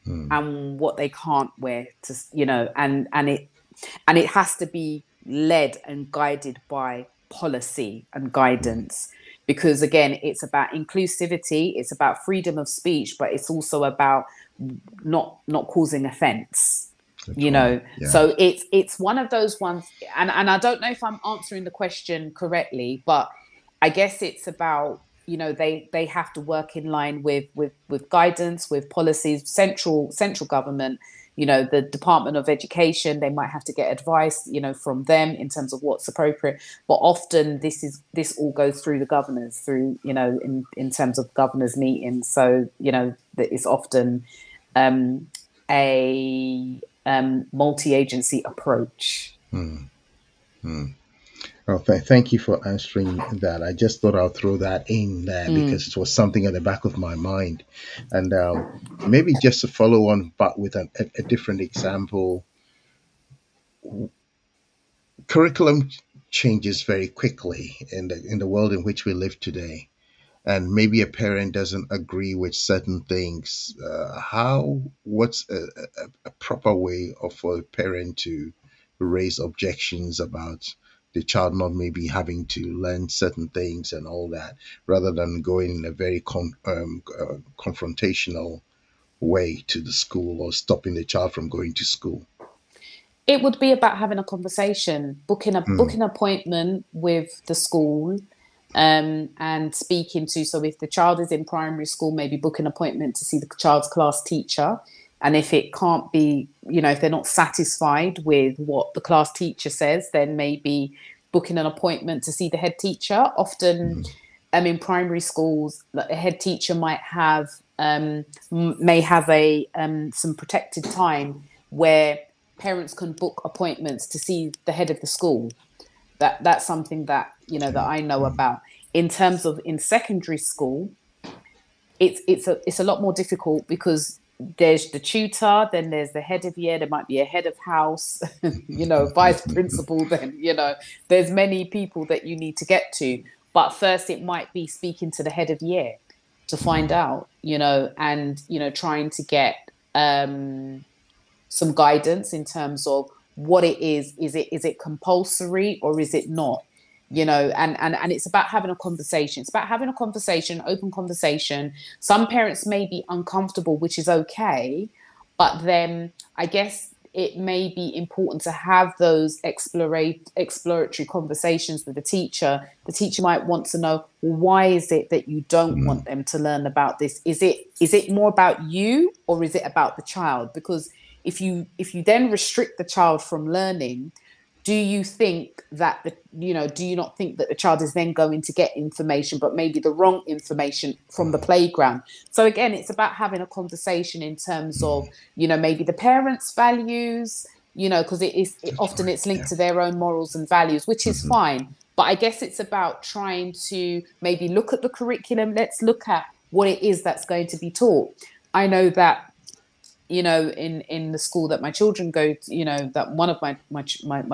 and what they can't wear, and it has to be led and guided by policy and guidance. Because again, it's about inclusivity, it's about freedom of speech, but it's also about not causing offense, Yeah. So it's one of those ones, and I don't know if I'm answering the question correctly, but I guess it's about, they have to work in line with guidance, with policies, central government, the Department of Education. They might have to get advice, from them in terms of what's appropriate. But often this all goes through the governors, through, in terms of governors' meetings. So, that is often a multi-agency approach. Well, thank you for answering that. I just thought I'll throw that in there because it was something at the back of my mind. And maybe just to follow on, but with a different example, curriculum changes very quickly in the world in which we live today. And maybe a parent doesn't agree with certain things. What's a proper way for a parent to raise objections about the child not maybe having to learn certain things and all that, rather than going in a very confrontational way to the school or stopping the child from going to school? It would be about having a conversation, booking an appointment with the school, and speaking to. So if the child is in primary school, maybe book an appointment to see the child's class teacher. And if it can't be, if they're not satisfied with what the class teacher says, then maybe booking an appointment to see the head teacher. Often, in primary schools, a head teacher may have some protected time where parents can book appointments to see the head of the school. That's something that that I know about. In terms of in secondary school, it's a lot more difficult because there's the tutor, then there's the head of year, there might be a head of house, vice principal, then there's many people that you need to get to. But first it might be speaking to the head of year to find out, and trying to get some guidance in terms of what it is. Is it compulsory or is it not? And it's about having a conversation. It's about having a conversation, open conversation. Some parents may be uncomfortable, which is okay, But then I guess it may be important to have those exploratory conversations with the teacher. The teacher might want to know, well, why is it that you don't want them to learn about this? Is it more about you, or is it about the child? Because if you then restrict the child from learning, do you think that do you not think that the child is then going to get information, but maybe the wrong information from the playground? So again, it's about having a conversation in terms of, maybe the parents' values, because often it's linked to their own morals and values, which is fine. But I guess it's about trying to maybe look at the curriculum. Let's look at what it is that's going to be taught. I know that in the school that my children go to, that one of my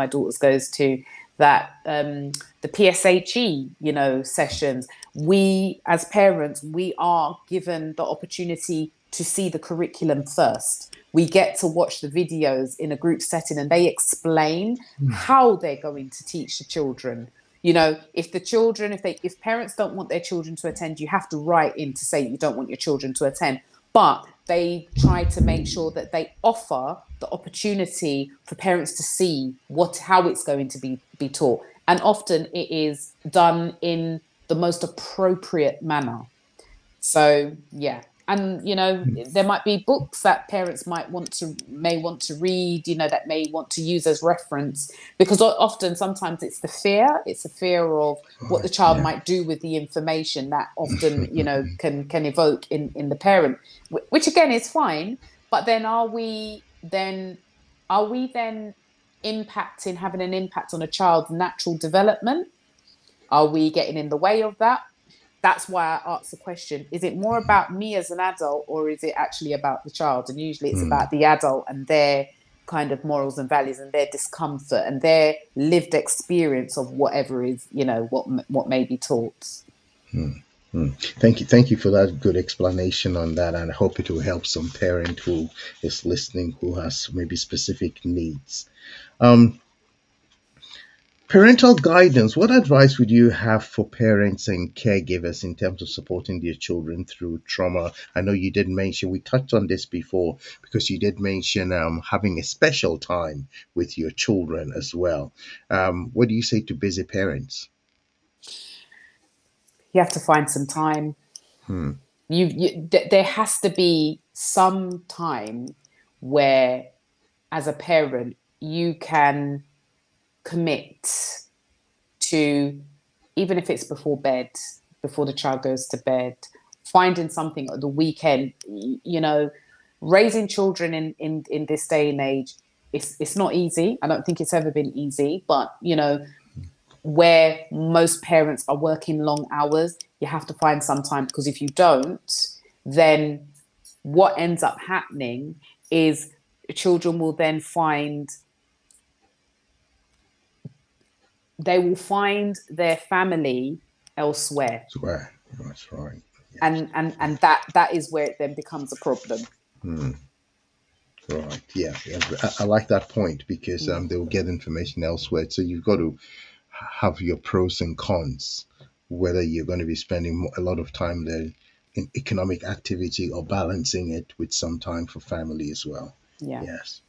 daughters goes to, that the PSHE, sessions, we as parents, we are given the opportunity to see the curriculum first. We get to watch the videos in a group setting, and they explain how they're going to teach the children. If parents don't want their children to attend, you have to write in to say you don't want your children to attend. But they try to make sure that they offer the opportunity for parents to see how it's going to be taught. And often it is done in the most appropriate manner. So, yeah. And, there might be books that parents may want to read, that may want to use as reference, because sometimes it's a fear of what the child might do with the information that often, can evoke in the parent, which again is fine. But then are we then having an impact on a child's natural development? Are we getting in the way of that? That's why I asked the question, is it more about me as an adult, or is it actually about the child? And usually it's about the adult and their kind of morals and values and their discomfort and their lived experience of whatever is, what may be taught. Thank you for that good explanation on that, and I hope it will help some parent who is listening who has maybe specific needs. Parental guidance. What advice would you have for parents and caregivers in terms of supporting their children through trauma? I know you did mention, we touched on this before, because you did mention having a special time with your children as well. What do you say to busy parents? You have to find some time. There has to be some time where, as a parent, you can commit to, even if it's before the child goes to bed, finding something at the weekend. Raising children in this day and age, it's not easy. I don't think it's ever been easy, but where most parents are working long hours, you have to find some time, because if you don't, then what ends up happening is children will then find their family elsewhere. That's right. Yes. And that is where it then becomes a problem. Right. Yeah. I like that point, because they will get information elsewhere. So you've got to have your pros and cons, whether you're going to be spending a lot of time there in economic activity or balancing it with some time for family as well. Yeah. Yes.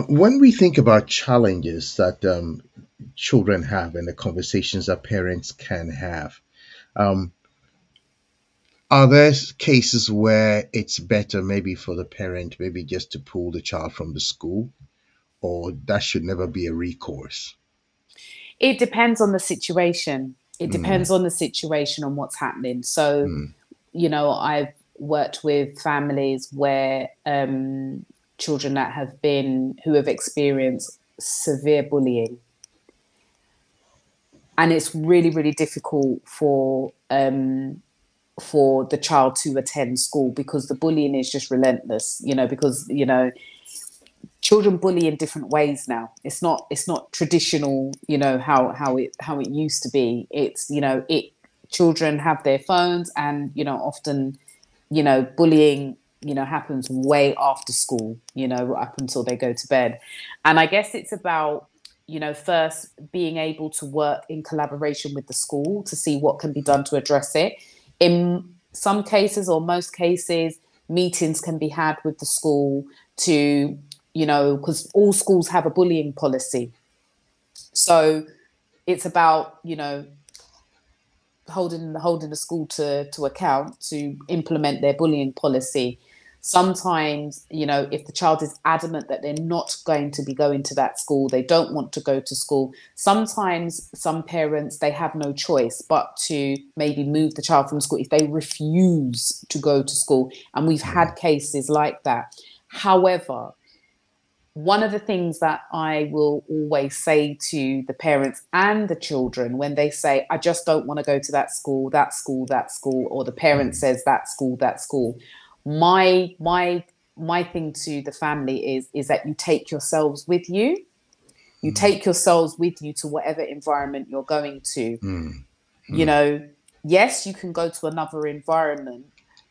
When we think about challenges that children have and the conversations that parents can have, are there cases where it's better maybe for the parent maybe just to pull the child from the school, or that should never be a recourse? It depends on the situation. It depends on the situation, on what's happening. So, I've worked with families where children who have experienced severe bullying. And it's really, really difficult for the child to attend school, because the bullying is just relentless, because, children bully in different ways now. It's not traditional, how it used to be. It's, children have their phones, and, often, bullying, happens way after school, up until they go to bed. And I guess it's about, first being able to work in collaboration with the school to see what can be done to address it. In some cases or most cases, meetings can be had with the school to, because all schools have a bullying policy. So it's about, holding the school to account to implement their bullying policy. Sometimes, if the child is adamant that they're not going to be going to that school, they don't want to go to school. Sometimes some parents, they have no choice but to maybe move the child from school if they refuse to go to school. And we've had cases like that. However, one of the things that I will always say to the parents and the children when they say, I just don't want to go to that school, that school, that school, or the parent says that school, that school, my thing to the family is that you take yourselves with you. You take yourselves with you to whatever environment you're going to. Yes, you can go to another environment,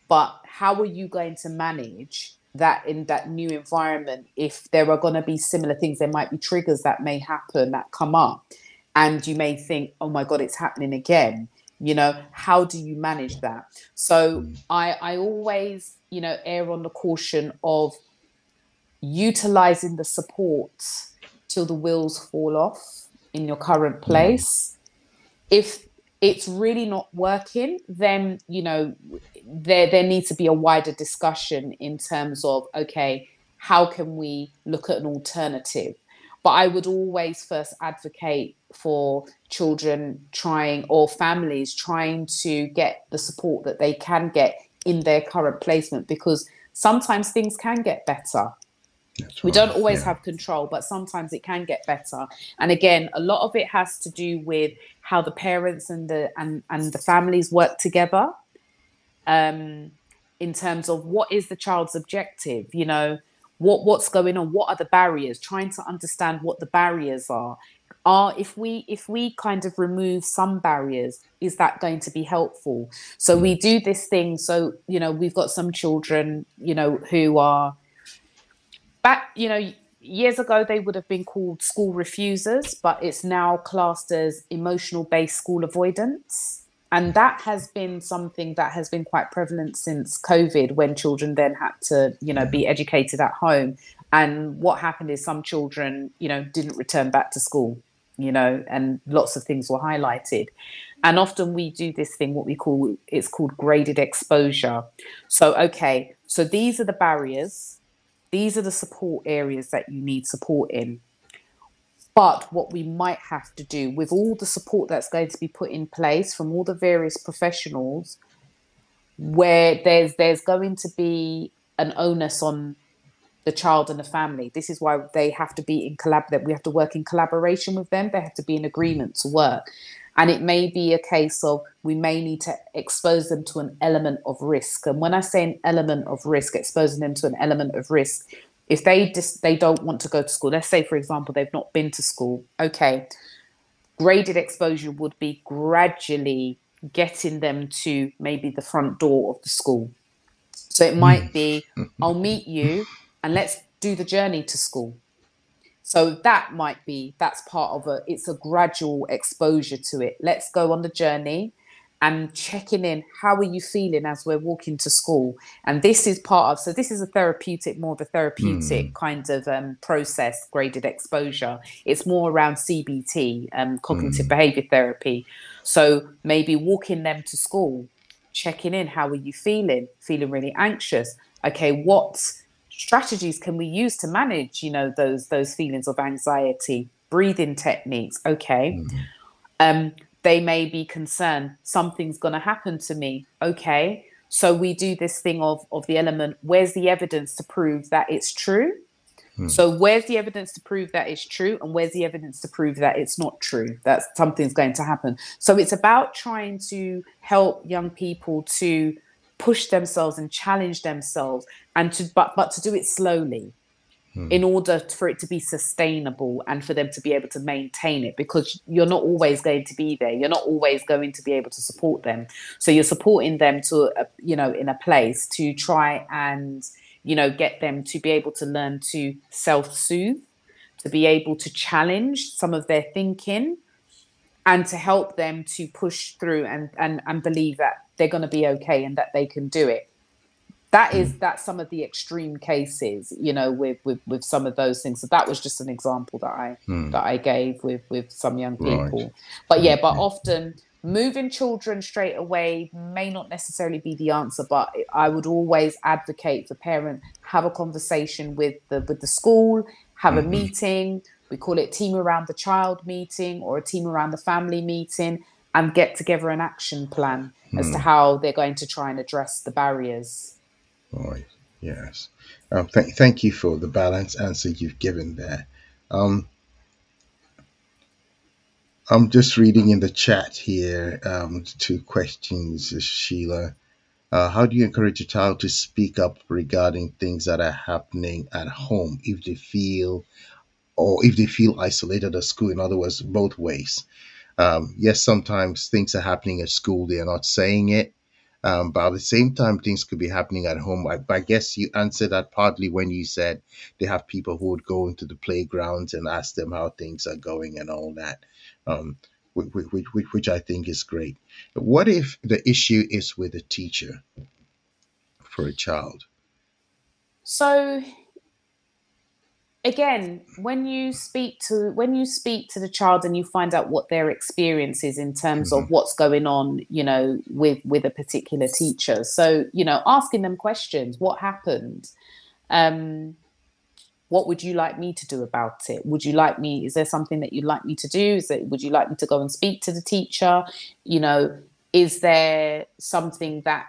but how are you going to manage that in that new environment if there are going to be similar things? There might be triggers that may happen that come up, and you may think, oh my God, it's happening again. How do you manage that? So I always, err on the caution of utilizing the support till the wheels fall off in your current place. If it's really not working, then, there needs to be a wider discussion in terms of, okay, how can we look at an alternative? But I would always first advocate for children trying, or families trying, to get the support that they can get in their current placement, because sometimes things can get better. We don't always have control, but sometimes it can get better. And again, a lot of it has to do with how the parents and the families work together, in terms of what is the child's objective, what's going on, what are the barriers, trying to understand what the barriers are. If we kind of remove some barriers, is that going to be helpful? So we do this thing. So, we've got some children, who are back, years ago, they would have been called school refusers, but it's now classed as emotional-based school avoidance. And that has been something that has been quite prevalent since COVID, when children then had to, be educated at home. And what happened is some children, didn't return back to school, and lots of things were highlighted. And often we do this thing, it's called graded exposure. So, okay, so these are the barriers. These are the support areas that you need support in. But what we might have to do with all the support that's going to be put in place from all the various professionals, where there's going to be an onus on the child and the family. This is why they have to be we have to work in collaboration with them. They have to be in agreement to work. And it may be a case of, we may need to expose them to an element of risk. And when I say an element of risk, exposing them to an element of risk, if they don't want to go to school, let's say, for example, they've not been to school, okay, graded exposure would be gradually getting them to maybe the front door of the school. So it might be, I'll meet you and let's do the journey to school. So that's part of it's a gradual exposure to it. Let's go on the journey and checking in. How are you feeling as we're walking to school? And this is so this is more of a therapeutic kind of process, graded exposure. It's more around CBT, cognitive behavior therapy. So maybe walking them to school, checking in. How are you feeling? Feeling really anxious. Okay, what strategies can we use to manage, those feelings of anxiety? Breathing techniques. Okay. They may be concerned something's going to happen to me. Okay. So we do this thing of the element, where's the evidence to prove that it's true? So where's the evidence to prove that it's true, and where's the evidence to prove that it's not true, that something's going to happen? So it's about trying to help young people to push themselves and challenge themselves, and but to do it slowly, in order for it to be sustainable and for them to be able to maintain it, because you're not always going to be there. You're not always going to be able to support them. So you're supporting them to, in a place to try and, get them to be able to learn to self-soothe, to be able to challenge some of their thinking, and to help them to push through and believe that they're going to be okay and that they can do it. That's some of the extreme cases, with some of those things. So that was just an example that I gave with some young Right. people. But yeah, but Okay. often moving children straight away may not necessarily be the answer. But I would always advocate for parents have a conversation with the school, have a meeting. We call it team around the child meeting or a team around the family meeting, and get together an action plan as to how they're going to try and address the barriers. Right. Yes. Thank you for the balanced answer you've given there. Um, I'm just reading in the chat here, two questions, Sheila. How do you encourage a child to speak up regarding things that are happening at home if they feel isolated at school? In other words, both ways. Yes, sometimes things are happening at school, they are not saying it. But at the same time, things could be happening at home. I guess you answered that partly when you said they have people who would go into the playgrounds and ask them how things are going and all that, um, which I think is great. What if the issue is with a teacher for a child? So again, when you speak to the child and you find out what their experience is in terms of Hmm. what's going on, with a particular teacher. So, asking them questions. What happened? Um, what would you like me to do about it? Is there something that you'd like me to do? Would you like me to go and speak to the teacher? Is there something that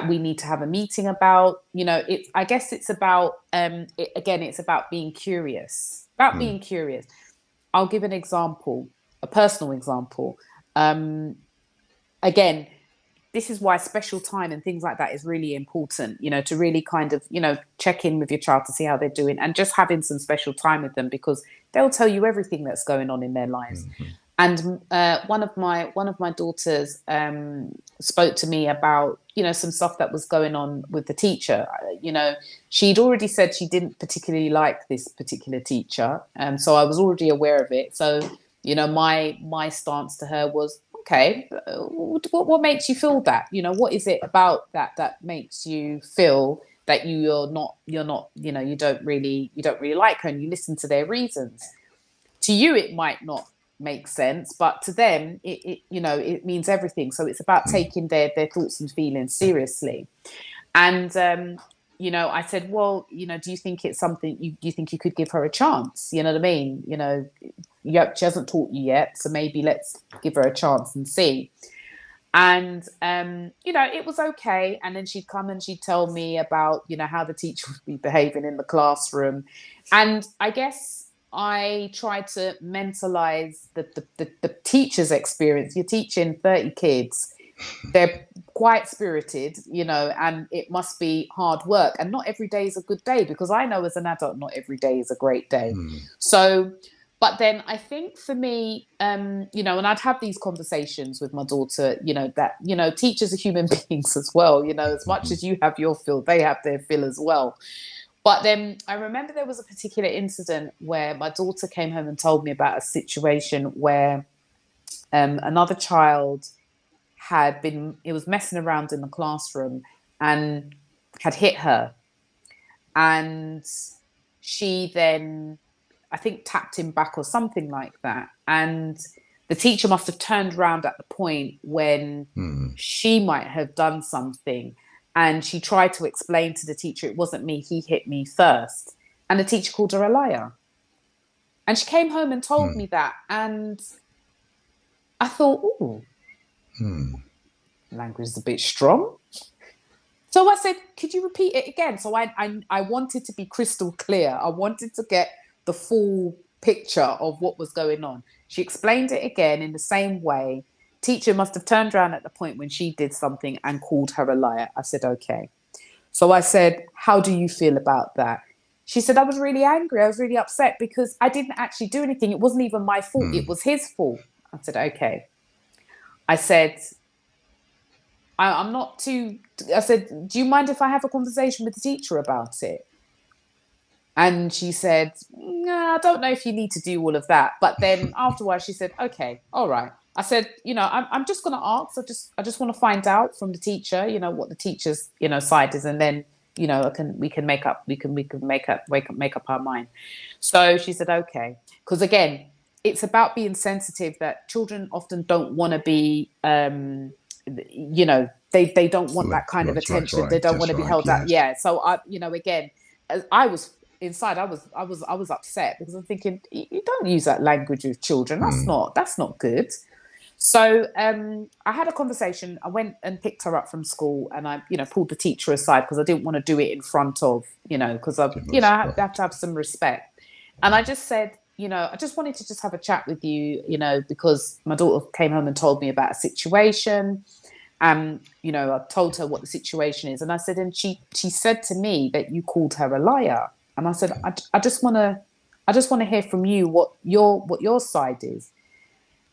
we need to have a meeting about? I guess it's about, it's about being curious, I'll give an example, a personal example. Again, this is why special time and things like that is really important, to really kind of, check in with your child to see how they're doing, and just having some special time with them, because they'll tell you everything that's going on in their lives. And one of my daughters spoke to me about, some stuff that was going on with the teacher. She'd already said she didn't particularly like this particular teacher, and so I was already aware of it. So, my stance to her was, okay, what makes you feel that? What is it about that makes you feel that you're not, you don't really like her, and you listen to their reasons. To you, it might not make sense, but to them, it means everything. So it's about taking their thoughts and feelings seriously. And I said, well, do you think it's something do you think you could give her a chance? You know what I mean? She hasn't taught you yet, so maybe let's give her a chance and see. And it was okay. And then she'd come and she'd tell me about, how the teacher would be behaving in the classroom. And I guess I tried to mentalize the teacher's experience. You're teaching 30 kids. They're quite spirited, and it must be hard work. And not every day is a good day, because I know as an adult, not every day is a great day. So, but then I think for me, and I'd have these conversations with my daughter, that, teachers are human beings as well, as much as you have your fill, they have their fill as well. But then I remember there was a particular incident where my daughter came home and told me about a situation where another child it was messing around in the classroom and had hit her. And she then, I think, tapped him back or something like that. And the teacher must have turned around at the point when she might have done something. And she tried to explain to the teacher, it wasn't me, he hit me first. And the teacher called her a liar. And she came home and told me that. And I thought, ooh, language is a bit strong. So I said, could you repeat it again? So I wanted to be crystal clear. I wanted to get the full picture of what was going on. She explained it again in the same way. Teacher must have turned around at the point when she did something and called her a liar. I said, okay. So I said, how do you feel about that? She said, I was really angry. I was really upset because I didn't actually do anything. It wasn't even my fault. It was his fault. I said, okay. I said, I'm not too, I said, do you mind if I have a conversation with the teacher about it? And she said, nah, I don't know if you need to do all of that. But then afterwards, she said, okay, all right. I said, I'm just going to ask. I just want to find out from the teacher, what the teacher's, side is, and then, we can make up, make up our mind. So she said, okay, because again, it's about being sensitive that children often don't want to be, they don't want that kind of attention. They don't want to be held up. Yeah. So again, I was inside, I was upset because I'm thinking, you don't use that language with children. That's not good. So I had a conversation. I went and picked her up from school, and I, pulled the teacher aside because I didn't want to do it in front of, because I have to have some respect. And I just said, I just wanted to just have a chat with you, because my daughter came home and told me about a situation. I told her what the situation is, and I said, and she said to me that you called her a liar. And I said, I just want to hear from you what your side is.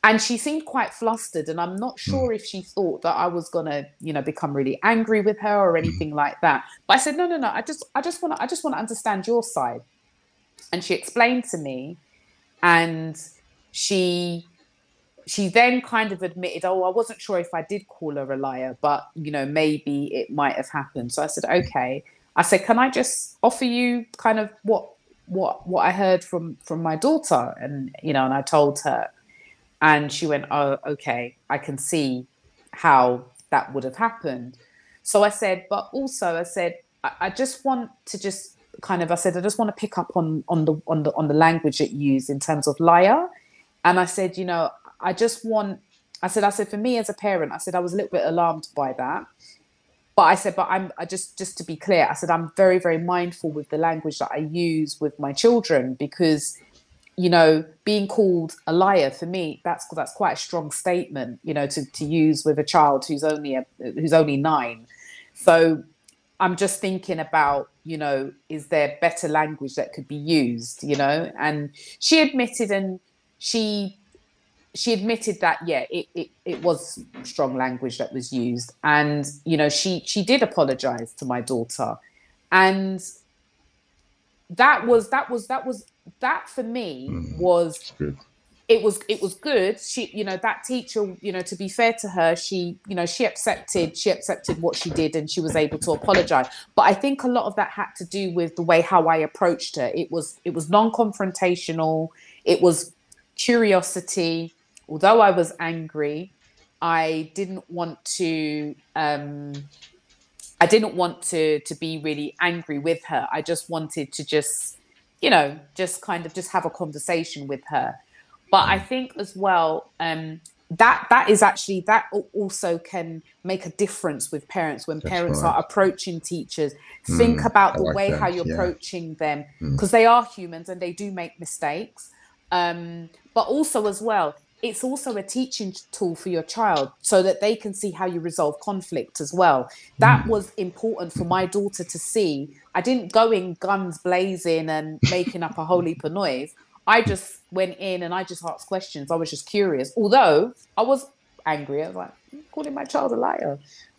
And she seemed quite flustered, and I'm not sure if she thought that I was gonna, become really angry with her or anything like that. But I said, no. I just want to understand your side. And she explained to me, and she then kind of admitted, oh, I wasn't sure if I did call her a liar, but maybe it might have happened. So I said, okay. I said, can I just offer you kind of what I heard from my daughter? And and I told her. And she went, oh, okay, I can see how that would have happened. So I said, but also I said, I just want to just kind of, I said, I just want to pick up on the language that you use in terms of liar. And I said, I said, for me as a parent, I said, I was a little bit alarmed by that. But I said, I just to be clear, I said, I'm very, very mindful with the language that I use with my children, because being called a liar, for me, that's quite a strong statement, to use with a child who's only 9. So I'm just thinking about, is there better language that could be used, and she admitted, she admitted that, yeah, it was strong language that was used. And, she did apologize to my daughter. And that for me was good. It was good. She, that teacher, to be fair to her, she accepted what she did, and she was able to apologize. But I think a lot of that had to do with the way how I approached her. It was non-confrontational. It was curiosity. Although I was angry, I didn't want to be really angry with her. I just wanted to just have a conversation with her. But I think as well, that is actually, that also can make a difference with parents when parents are approaching teachers. Think about the way how you're approaching them, because they are humans and they do make mistakes. But also as well, it's also a teaching tool for your child so that they can see how you resolve conflict as well. That was important for my daughter to see. I didn't go in guns blazing and making up a whole heap of noise. I just went in and I just asked questions. I was just curious. Although I was angry. I was like, calling my child a liar.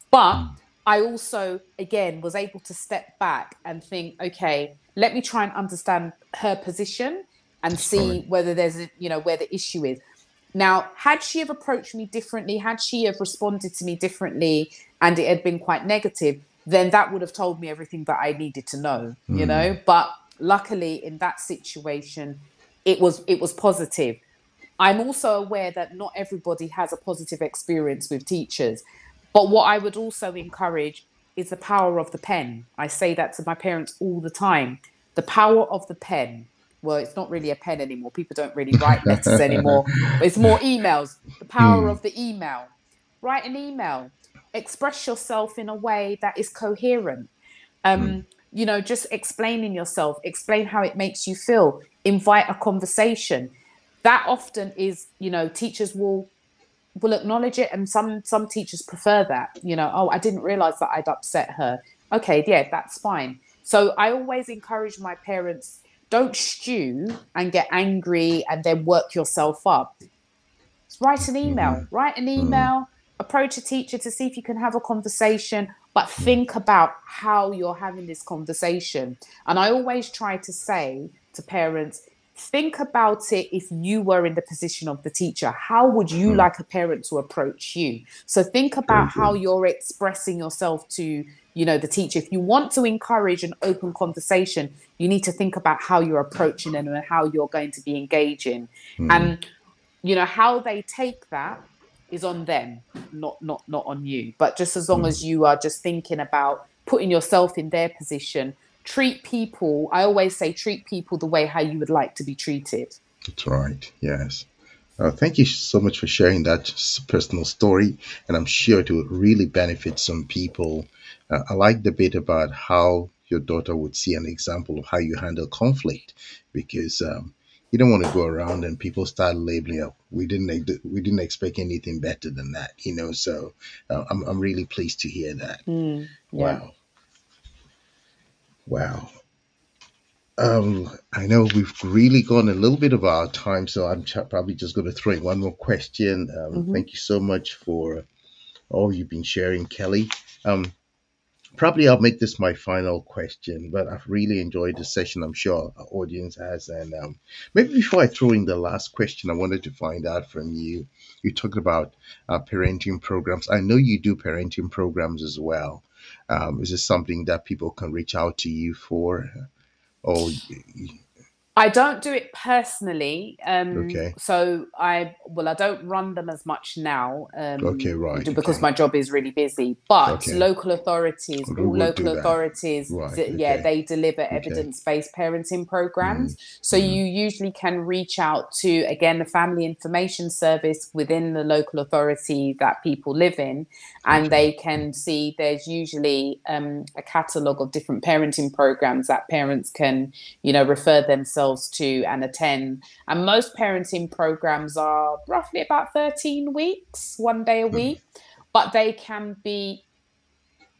But I also, again, was able to step back and think, okay, let me try and understand her position and see whether there's where the issue is. Now, had she have approached me differently, had she have responded to me differently, and it had been quite negative, then that would have told me everything that I needed to know, But luckily, in that situation, it was positive. I'm also aware that not everybody has a positive experience with teachers. But what I would also encourage is the power of the pen. I say that to my parents all the time. The power of the pen. Well, it's not really a pen anymore. People don't really write letters anymore, but it's more emails. The power of the email. Write an email. Express yourself in a way that is coherent. Just explaining yourself. Explain how it makes you feel. Invite a conversation. That often is, teachers will acknowledge it, and some teachers prefer that. Oh, I didn't realize that I'd upset her. Okay, yeah, that's fine. So I always encourage my parents, don't stew and get angry and then work yourself up. Write an email, approach a teacher to see if you can have a conversation, but think about how you're having this conversation. And I always try to say to parents, think about it. If you were in the position of the teacher, how would you like a parent to approach you? So think about Very how good. you're expressing yourself to, the teacher. If you want to encourage an open conversation, you need to think about how you're approaching them and how you're going to be engaging. And how they take that is on them, not on you. But just as long as you are just thinking about putting yourself in their position, treat people. I always say treat people the way how you would like to be treated. That's right. Yes. Thank you so much for sharing that personal story, and I'm sure it will really benefit some people. I like the bit about how your daughter would see an example of how you handle conflict, because you don't want to go around and people start labeling up. We didn't expect anything better than that, So I'm really pleased to hear that. Yeah. Wow, wow. I know we've really gone a little bit of our time, so I'm probably just going to throw in one more question. Mm-hmm. Thank you so much for all you've been sharing, Kelly. Um, Probably I'll make this my final question, but I've really enjoyed the session. I'm sure our audience has. And maybe before I throw in the last question, I wanted to find out from you. You talked about parenting programs. I know you do parenting programs as well. Is this something that people can reach out to you for? Oh, I don't do it personally. okay. So I don't run them as much now, Okay, right. because Okay. my job is really busy. But Okay. local authorities, We all will do local that. authorities, Right. yeah, Okay. they deliver Okay. evidence-based parenting programs. Mm, So mm, you usually can reach out to, again, the family information service within the local authority that people live in, and okay. they can see there's usually a catalogue of different parenting programs that parents can refer themselves to and attend. And most parenting programs are roughly about 13 weeks, 1 day a Mm, week, but they can be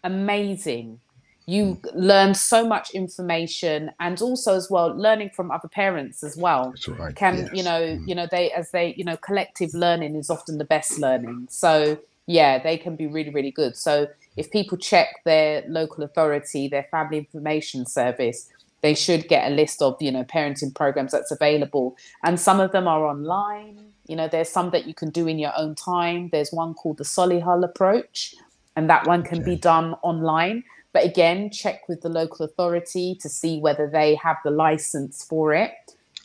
amazing. mm, You learn so much information, and also as well learning from other parents as well that's right. can Yes. collective learning is often the best learning. So yeah, they can be really, really good. So if people check their local authority, their family information service, they should get a list of parenting programs that's available, and some of them are online. There's some that you can do in your own time. There's one called the Solihull approach, and that one can be Okay. done online. But again, check with the local authority to see whether they have the license for it.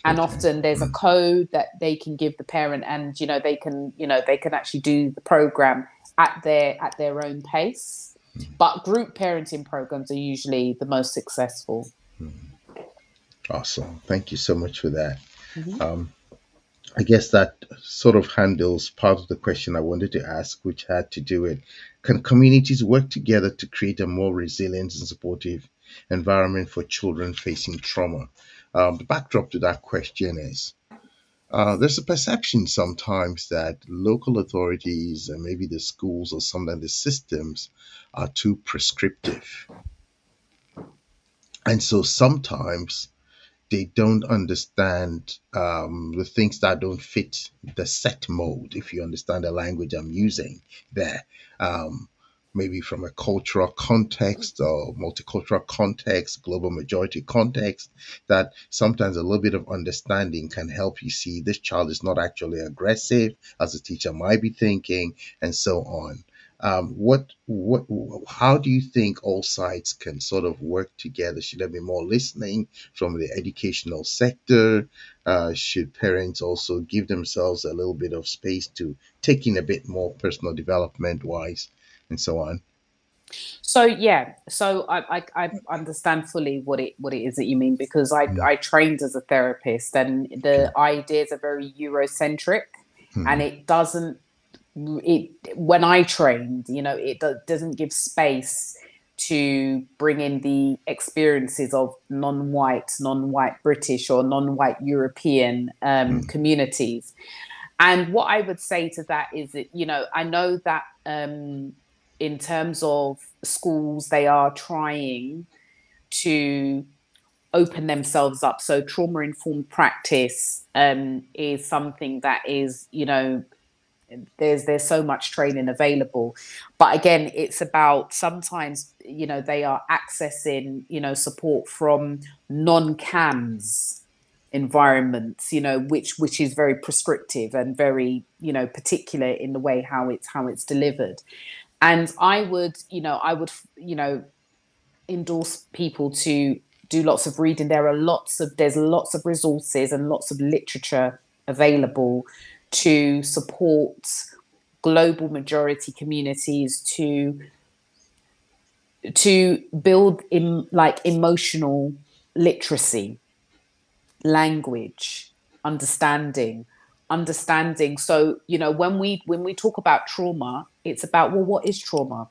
And Okay. often there's a Mm, code that they can give the parent, and they can actually do the program at their own pace. But group parenting programs are usually the most successful. awesome. Thank you so much for that. Mm-hmm. Um, I guess that sort of handles part of the question I wanted to ask, which had to do with, can communities work together to create a more resilient and supportive environment for children facing trauma? The backdrop to that question is, there's a perception sometimes that local authorities and maybe the schools or some of the systems are too prescriptive. And so sometimes they don't understand the things that don't fit the set mode, if you understand the language I'm using there. Um, Maybe from a cultural context or multicultural context, global majority context, that sometimes a little bit of understanding can help you see this child is not actually aggressive as a teacher might be thinking, and so on. How do you think all sides can sort of work together? Should there be more listening from the educational sector? Should parents also give themselves a little bit of space to take in a bit more personal development wise and so on? So yeah, so I understand fully what it is that you mean, because Mm, I trained as a therapist, and okay. the ideas are very Eurocentric, and Mm, it doesn't it when I trained, doesn't give space to bring in the experiences of non-white British or non-white European mm, communities. And what I would say to that is that, I know that in terms of schools, they are trying to open themselves up. So trauma informed practice is something that is, there's so much training available. But again, it's about sometimes, they are accessing, support from non-CAMS environments, which is very prescriptive and very, particular in the way how it's delivered. And I would endorse people to do lots of reading. There's lots of resources and lots of literature available to support global majority communities to build in like emotional literacy, language, understanding. So, when we talk about trauma, it's about, well, what is trauma?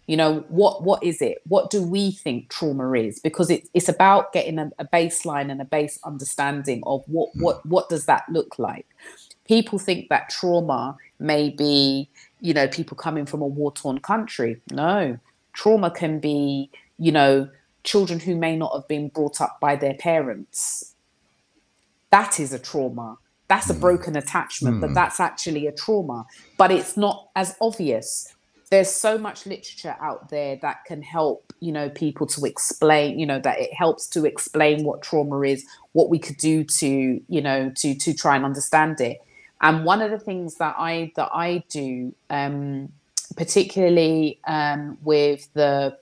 What is it? What do we think trauma is? Because it's about getting a baseline and a base understanding of what does that look like. People think that trauma may be, people coming from a war-torn country. No, trauma can be, children who may not have been brought up by their parents. That is a trauma. That's a broken attachment, but that's actually a trauma. But it's not as obvious. There's so much literature out there that can help, people to explain, that it helps to explain what trauma is, what we could do to, to try and understand it. And one of the things that I do, particularly with the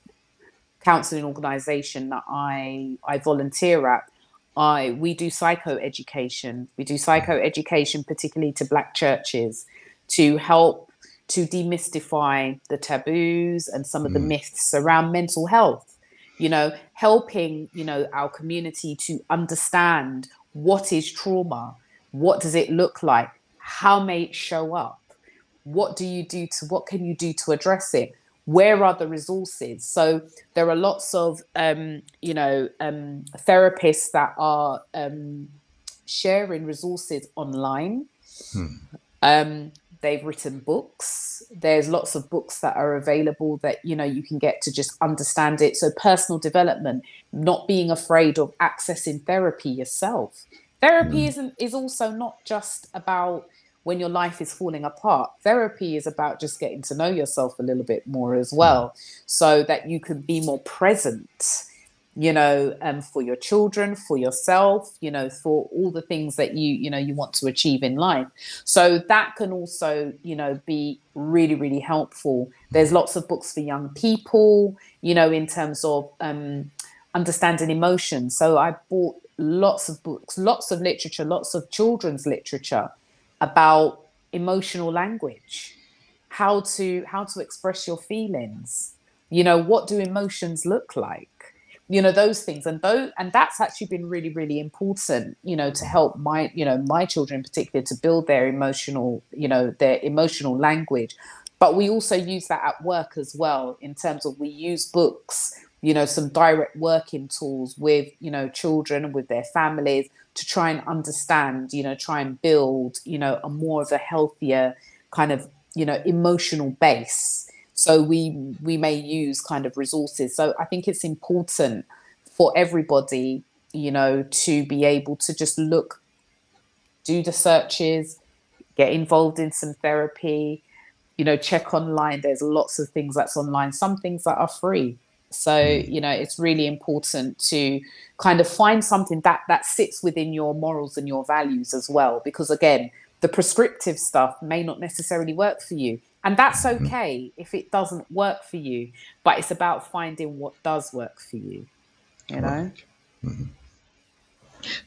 counselling organisation that I volunteer at, we do psychoeducation. We do psychoeducation, particularly to Black churches, to help to demystify the taboos and some of the myths around mental health, helping, our community to understand what is trauma, what does it look like, how may it show up, what can you do to address it, where are the resources? So there are lots of, therapists that are sharing resources online. They've written books. There's lots of books that are available that, you can get to just understand it. So personal development, not being afraid of accessing therapy yourself. Therapy is also not just about when your life is falling apart. Therapy is about just getting to know yourself a little bit more as well, so that you can be more present, for your children, for yourself, for all the things that you want to achieve in life. So that can also, be really, really helpful. There's lots of books for young people, in terms of understanding emotions. So I bought lots of books, lots of literature, lots of children's literature about emotional language, how to express your feelings, what do emotions look like, those things. And that's actually been really, really important, to help my children in particular to build their emotional language. But we also use that at work as well, in terms of we use books, some direct working tools with, children, with their families, to try and understand, try and build, a more of a healthier kind of, emotional base. So we may use kind of resources. So I think it's important for everybody, to be able to just do the searches, get involved in some therapy, check online. There's lots of things that's online, some things that are free. So, it's really important to kind of find something that sits within your morals and your values as well. Because again, the prescriptive stuff may not necessarily work for you. And that's okay if it doesn't work for you. But it's about finding what does work for you, Right.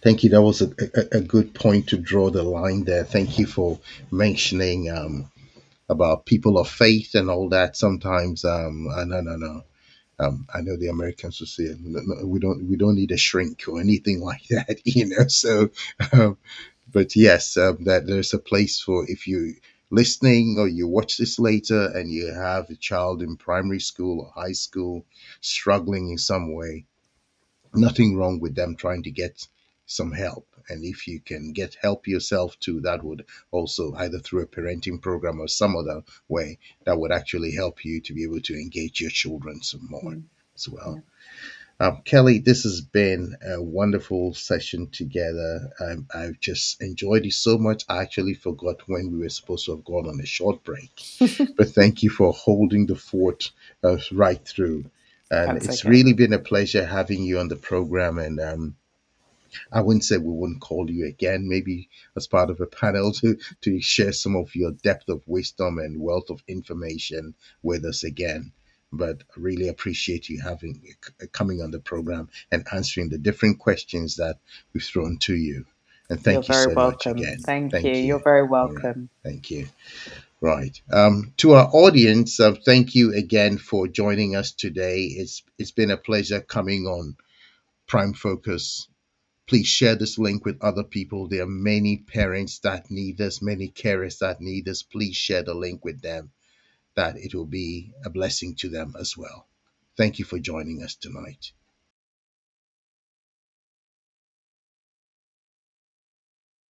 Thank you. That was a good point to draw the line there. Thank you for mentioning about people of faith and all that. Sometimes, no. I know the Americans will say, no, no, we don't need a shrink or anything like that, So, um, but yes, that there's a place for, if you listening or you watch this later and you have a child in primary school or high school struggling in some way, nothing wrong with them trying to get some help. And if you can get help yourself too, that would also, either through a parenting program or some other way, that would actually help you to be able to engage your children some more as well. Kelly, this has been a wonderful session together. I've just enjoyed it so much. I actually forgot when we were supposed to have gone on a short break. But thank you for holding the fort right through. And That's it's okay. really been a pleasure having you on the program. And I wouldn't say we wouldn't call you again, maybe as part of a panel to share some of your depth of wisdom and wealth of information with us again. But I really appreciate you having coming on the program and answering the different questions that we've thrown to you. And You're thank you very so much welcome. again. Thank you. Thank You're you. very All right. welcome. Thank you. Right. To our audience, thank you again for joining us today. It's been a pleasure coming on Prime Focus. Please share this link with other people. There are many parents that need this, many carers that need this. Please share the link with them, that it will be a blessing to them as well. Thank you for joining us tonight.